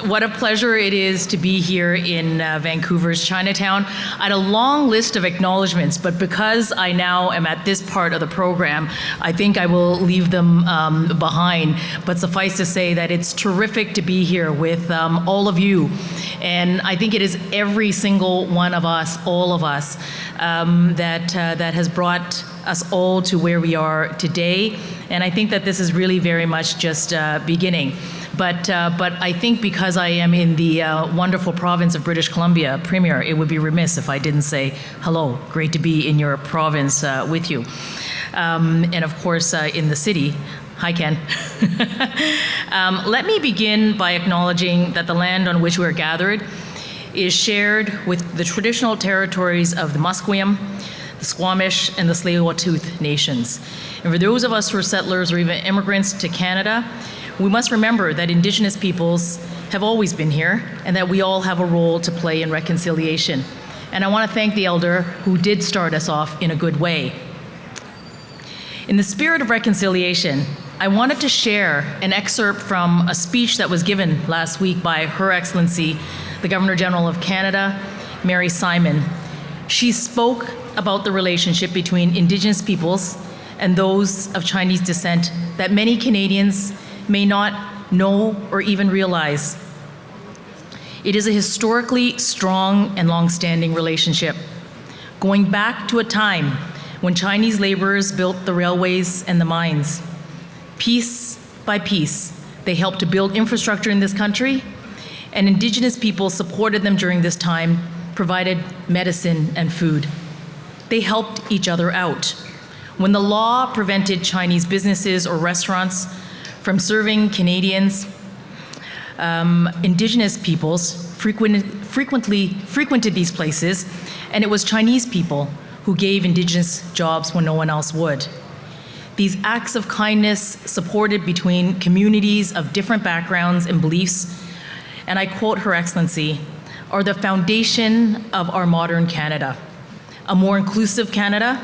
What a pleasure it is to be here in Vancouver's Chinatown. I had a long list of acknowledgements, but because I now am at this part of the program, I think I will leave them behind. But suffice to say that it's terrific to be here with all of you. And I think it is every single one of us, all of us, that has brought us all to where we are today. And I think that this is really very much just beginning. But I think because I am in the wonderful province of British Columbia, Premier, it would be remiss if I didn't say hello. Great to be in your province with you. And of course, in the city. Hi, Ken. Let me begin by acknowledging that the land on which we're gathered is shared with the traditional territories of the Musqueam, the Squamish, and the Tsleil-Waututh nations. And for those of us who are settlers or even immigrants to Canada, we must remember that Indigenous peoples have always been here and that we all have a role to play in reconciliation. And I want to thank the elder who did start us off in a good way. In the spirit of reconciliation, I wanted to share an excerpt from a speech that was given last week by Her Excellency, the Governor General of Canada, Mary Simon. She spoke about the relationship between Indigenous peoples and those of Chinese descent that many Canadians may not know or even realize. It is a historically strong and long-standing relationship, going back to a time when Chinese laborers built the railways and the mines. Piece by piece, they helped to build infrastructure in this country, and Indigenous people supported them during this time, provided medicine and food. They helped each other out. When the law prevented Chinese businesses or restaurants from serving Canadians, Indigenous peoples frequented these places, and it was Chinese people who gave Indigenous jobs when no one else would. These acts of kindness supported between communities of different backgrounds and beliefs, and I quote Her Excellency, are the foundation of our modern Canada, a more inclusive Canada,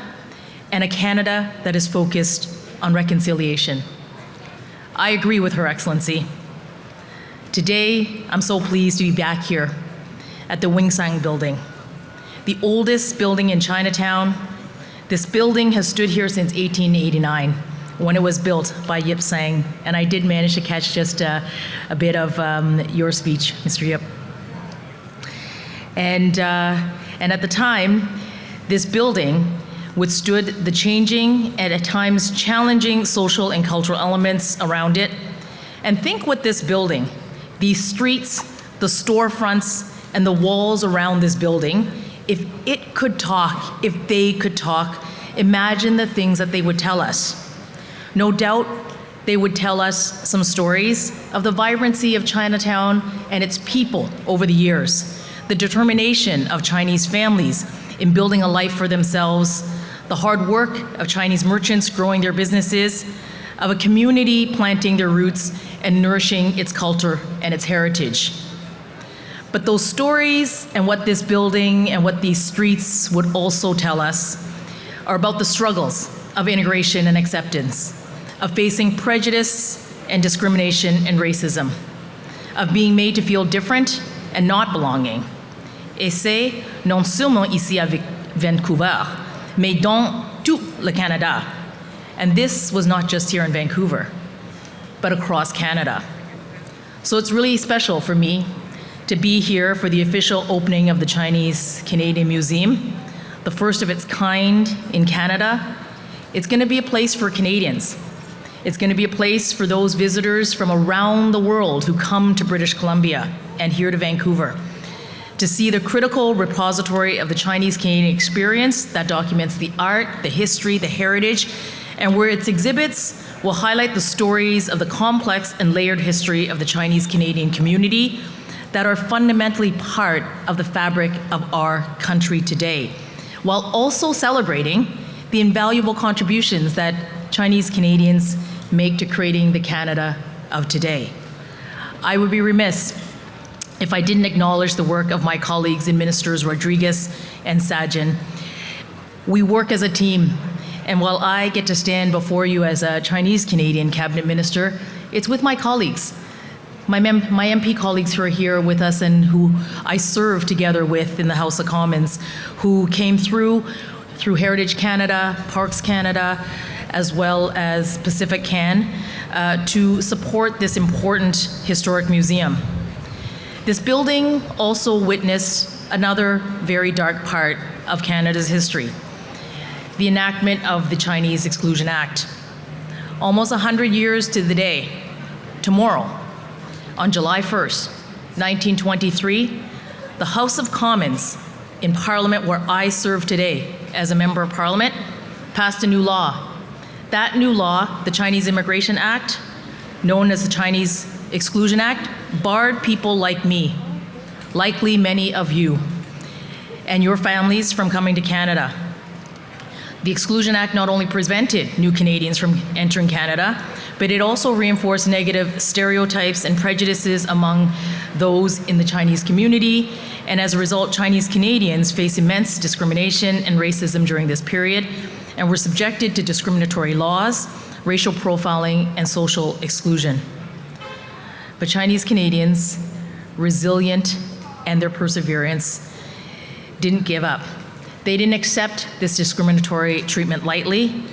and a Canada that is focused on reconciliation. I agree with Her Excellency. Today, I'm so pleased to be back here at the Wing Sang Building, the oldest building in Chinatown, This building has stood here since 1889 when it was built by Yip Sang, and I did manage to catch just a bit of your speech, Mr. Yip. And at the time, this building withstood the changing and at times challenging social and cultural elements around it. And think what this building, these streets, the storefronts, and the walls around this building, if it could talk, if they could talk, imagine the things that they would tell us. No doubt they would tell us some stories of the vibrancy of Chinatown and its people over the years, the determination of Chinese families in building a life for themselves, the hard work of Chinese merchants growing their businesses, of a community planting their roots and nourishing its culture and its heritage. But those stories and what this building and what these streets would also tell us are about the struggles of integration and acceptance, of facing prejudice and discrimination and racism, of being made to feel different and not belonging. Et c'est non seulement ici à Vancouver, mais dans tout le Canada. And this was not just here in Vancouver, but across Canada. So it's really special for me to be here for the official opening of the Chinese Canadian Museum, the first of its kind in Canada. It's going to be a place for Canadians. It's going to be a place for those visitors from around the world who come to British Columbia and here to Vancouver to see the critical repository of the Chinese Canadian experience that documents the art, the history, the heritage, and where its exhibits will highlight the stories of the complex and layered history of the Chinese Canadian community that are fundamentally part of the fabric of our country today, while also celebrating the invaluable contributions that Chinese Canadians make to creating the Canada of today. I would be remiss if I didn't acknowledge the work of my colleagues in Ministers Rodriguez and Sajjan. We work as a team, and while I get to stand before you as a Chinese Canadian cabinet minister, it's with my colleagues, my MP colleagues who are here with us and who I serve together with in the House of Commons, who came through Heritage Canada, Parks Canada, as well as Pacific Can, to support this important historic museum. This building also witnessed another very dark part of Canada's history, the enactment of the Chinese Exclusion Act. Almost 100 years to the day, tomorrow, on July 1st, 1923, the House of Commons in Parliament where I serve today as a member of Parliament passed a new law. That new law, the Chinese Immigration Act, known as the Chinese Exclusion Act, barred people like me, likely many of you, and your families from coming to Canada. The Exclusion Act not only prevented new Canadians from entering Canada, but it also reinforced negative stereotypes and prejudices among those in the Chinese community, and as a result, Chinese Canadians face immense discrimination and racism during this period, and were subjected to discriminatory laws, racial profiling, and social exclusion. But Chinese Canadians, resilient and their perseverance, didn't give up. They didn't accept this discriminatory treatment lightly.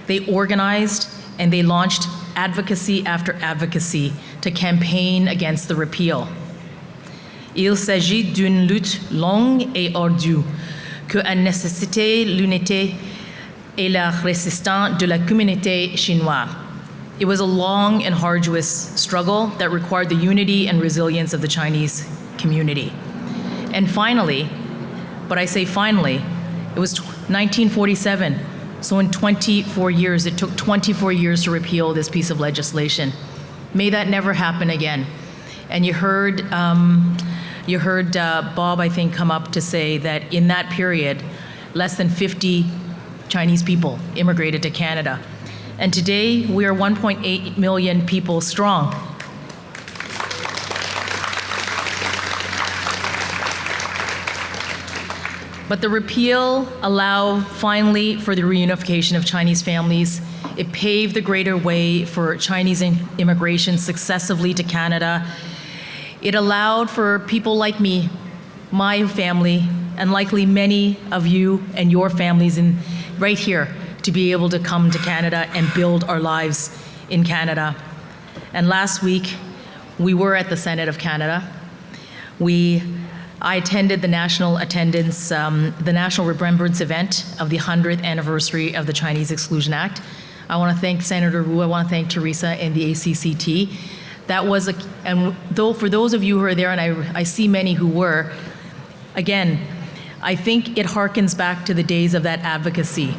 They organized and they launched advocacy after advocacy to campaign against the repeal. Il s'agit d'une lutte longue et ardue que a nécessité l'unité et la résistance de la communauté chinoise. It was a long and arduous struggle that required the unity and resilience of the Chinese community. And finally, but I say finally, it was 1947. So in 24 years, it took 24 years to repeal this piece of legislation. May that never happen again. And you heard Bob, I think, come up to say that in that period, less than 50 Chinese people immigrated to Canada. And today, we are 1.8 million people strong. But the repeal allowed finally for the reunification of Chinese families. It paved the greater way for Chinese immigration successively to Canada. It allowed for people like me, my family, and likely many of you and your families in right here to be able to come to Canada and build our lives in Canada. And last week, we were at the Senate of Canada. I attended the national remembrance event of the 100th anniversary of the Chinese Exclusion Act. I want to thank Senator Wu, I want to thank Teresa and the ACCT. And though for those of you who are there, and I see many who were, again, I think it harkens back to the days of that advocacy,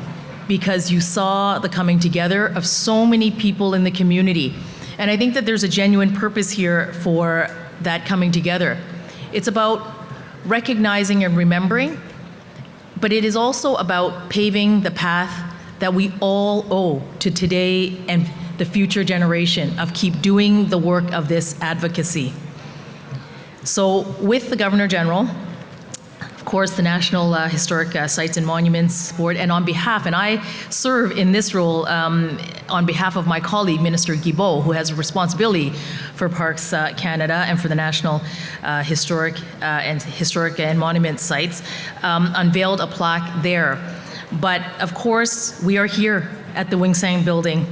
because you saw the coming together of so many people in the community. And I think that there's a genuine purpose here for that coming together. It's about recognizing and remembering, but it is also about paving the path that we all owe to today and the future generation of keep doing the work of this advocacy. So with the Governor General, of course, the National Historic Sites and Monuments Board, and on behalf, and I serve in this role on behalf of my colleague, Minister Guilbeault, who has a responsibility for Parks Canada and for the National Historic and Monument Sites, unveiled a plaque there. But of course, we are here at the Wing Sang Building.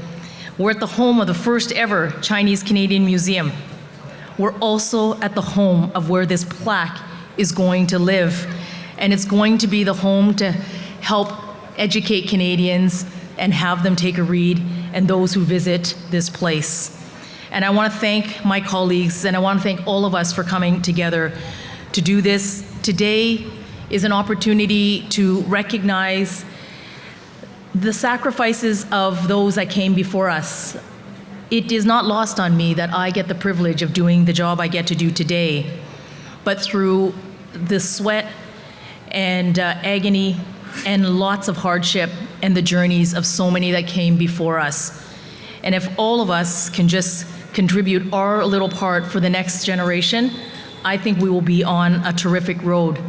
We're at the home of the first ever Chinese Canadian Museum. We're also at the home of where this plaque is going to live. And it's going to be the home to help educate Canadians and have them take a read, and those who visit this place. And I want to thank my colleagues, and I want to thank all of us for coming together to do this. Today is an opportunity to recognize the sacrifices of those that came before us. It is not lost on me that I get the privilege of doing the job I get to do today, but through the sweat and agony and lots of hardship and the journeys of so many that came before us. And if all of us can just contribute our little part for the next generation, I think we will be on a terrific road.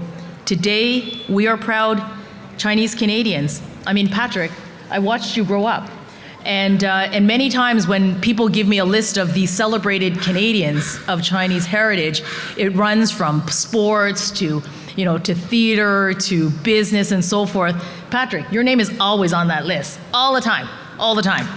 Today, we are proud Chinese Canadians. I mean, Patrick, I watched you grow up. And many times when people give me a list of the celebrated Canadians of Chinese heritage, it runs from sports to theater, to business and so forth. Patrick, your name is always on that list, all the time, all the time.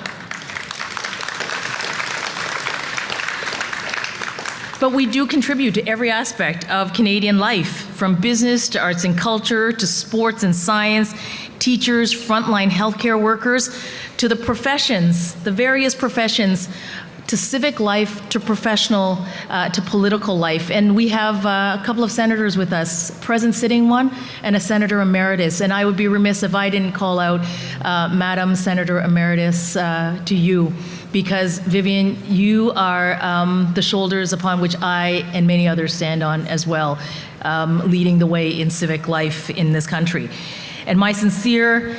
But we do contribute to every aspect of Canadian life, from business to arts and culture, to sports and science, teachers, frontline healthcare workers, to the professions, the various professions, to civic life, to professional, to political life. And we have a couple of senators with us, present sitting one, and a senator emeritus. And I would be remiss if I didn't call out Madam Senator Emeritus to you, because Vivian, you are the shoulders upon which I and many others stand on as well, leading the way in civic life in this country. And my sincere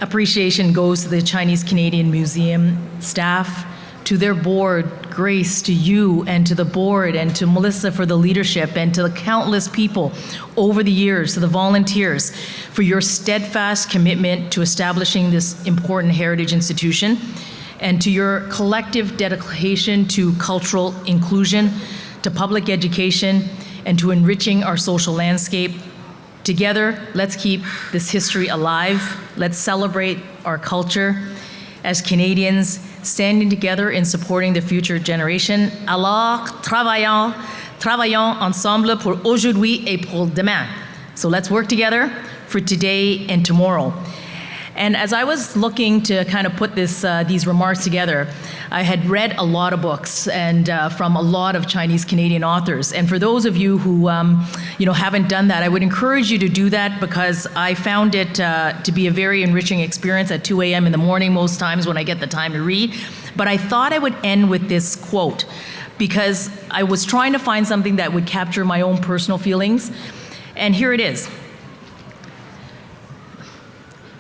appreciation goes to the Chinese Canadian Museum staff, to their board, Grace, to you and to the board, and to Melissa for the leadership, and to the countless people over the years, to the volunteers, for your steadfast commitment to establishing this important heritage institution, and to your collective dedication to cultural inclusion, to public education, and to enriching our social landscape. Together, let's keep this history alive. Let's celebrate our culture as Canadians, standing together in supporting the future generation. Alors, travaillons ensemble pour aujourd'hui et pour demain. So let's work together for today and tomorrow. And as I was looking to kind of put these remarks together, I had read a lot of books and from a lot of Chinese Canadian authors. And for those of you who haven't done that, I would encourage you to do that, because I found it to be a very enriching experience at 2 a.m. in the morning most times when I get the time to read. But I thought I would end with this quote, because I was trying to find something that would capture my own personal feelings. And here it is.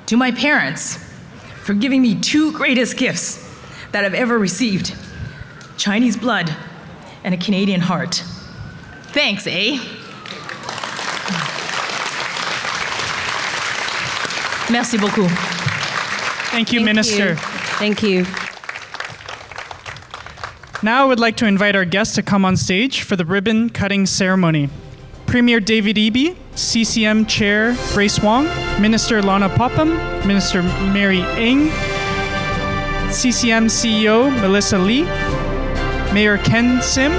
To my parents, for giving me two greatest gifts that I've ever received: Chinese blood and a Canadian heart. Thanks, eh? Merci beaucoup. Thank you, Minister. Thank you. Now I would like to invite our guests to come on stage for the ribbon cutting ceremony. Premier David Eby, CCM Chair Grace Wong, Minister Lana Popham, Minister Mary Ng, CCM CEO Melissa Lee, Mayor Ken Sim,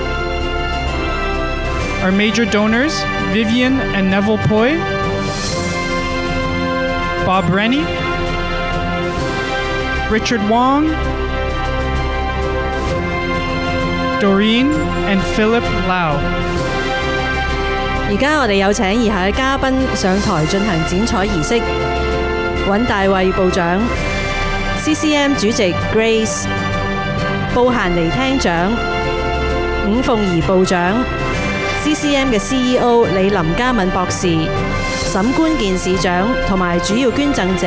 our major donors Vivian and Neville Poi, Bob Rennie, Richard Wong, Doreen and Philip Lau。而家我哋有請以下嘅嘉賓上台進行剪彩儀式。尹大衛部長、CCM 主席 Grace、布閒尼廳長、伍鳳儀部長、CCM 嘅 CEO 李林嘉敏博士、沈官健市長同埋主要捐贈者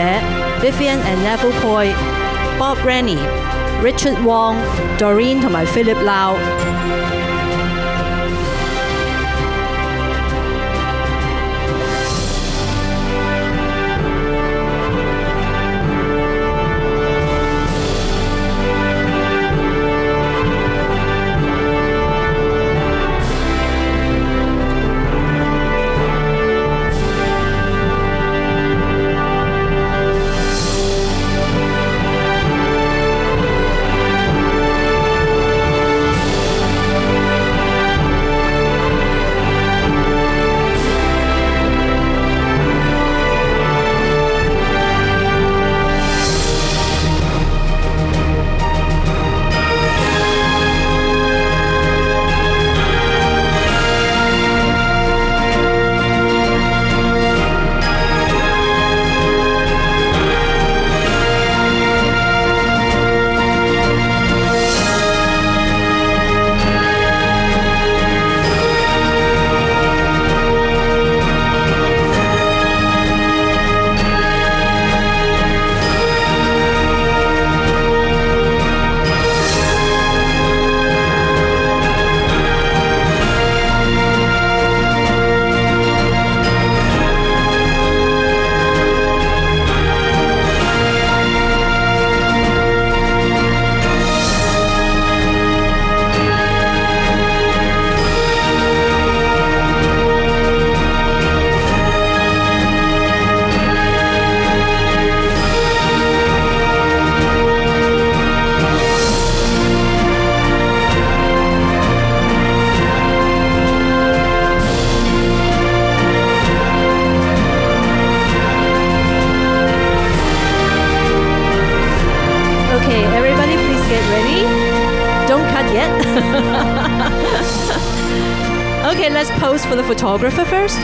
Vivian and Neville Poi、Bob Rennie、Richard Wong、Doreen 同埋 Philip Lau。Okay, let's pose for the photographer first.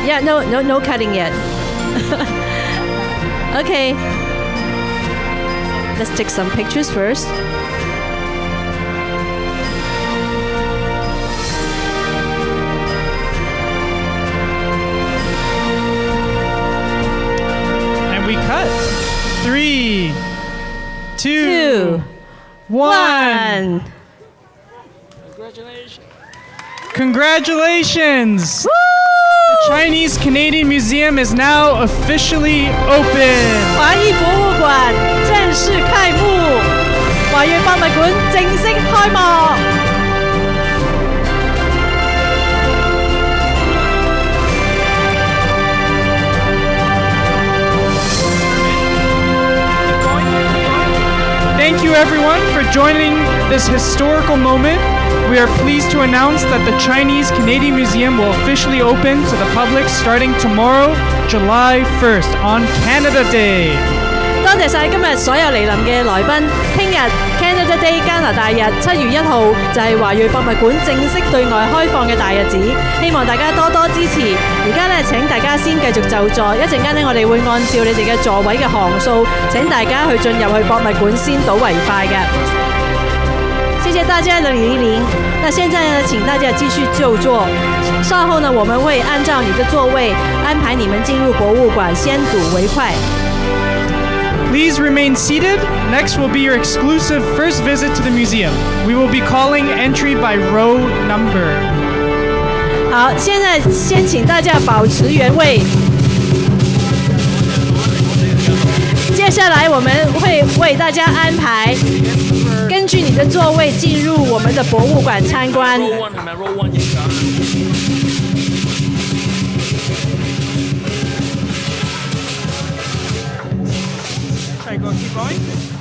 Yeah, no cutting yet. Okay. Let's take some pictures first. And we cut. 3, 2, 1. Congratulations! The Chinese Canadian Museum is now officially open. 華裔博物館正式開幕，華裔博物館正式開幕。Thank you everyone for joining this historical moment. We are pleased to announce that the Chinese Canadian Museum will officially open to the public starting tomorrow, July 1st, on Canada Day. 多謝晒今日所有嚟臨嘅來賓。聽日 Canada Day 加拿大日7月1號就係華裔博物館正式對外開放嘅大日子，希望大家多多支持。而家咧請大家先繼續就座，一陣間咧我哋會按照你哋嘅座位嘅行數，請大家去進入去博物館先睹為快嘅。謝謝大家的莅臨。那現在呢，請大家繼續就座。稍後呢，我們會按照你的座位安排你們進入博物館先睹為快。Please remain seated. Next will be your exclusive first visit to the museum. We will be calling entry by row number. 好，现在先请大家保持原位。接下来我们会为大家安排，根据你的座位进入我们的博物馆参观。Go keep going.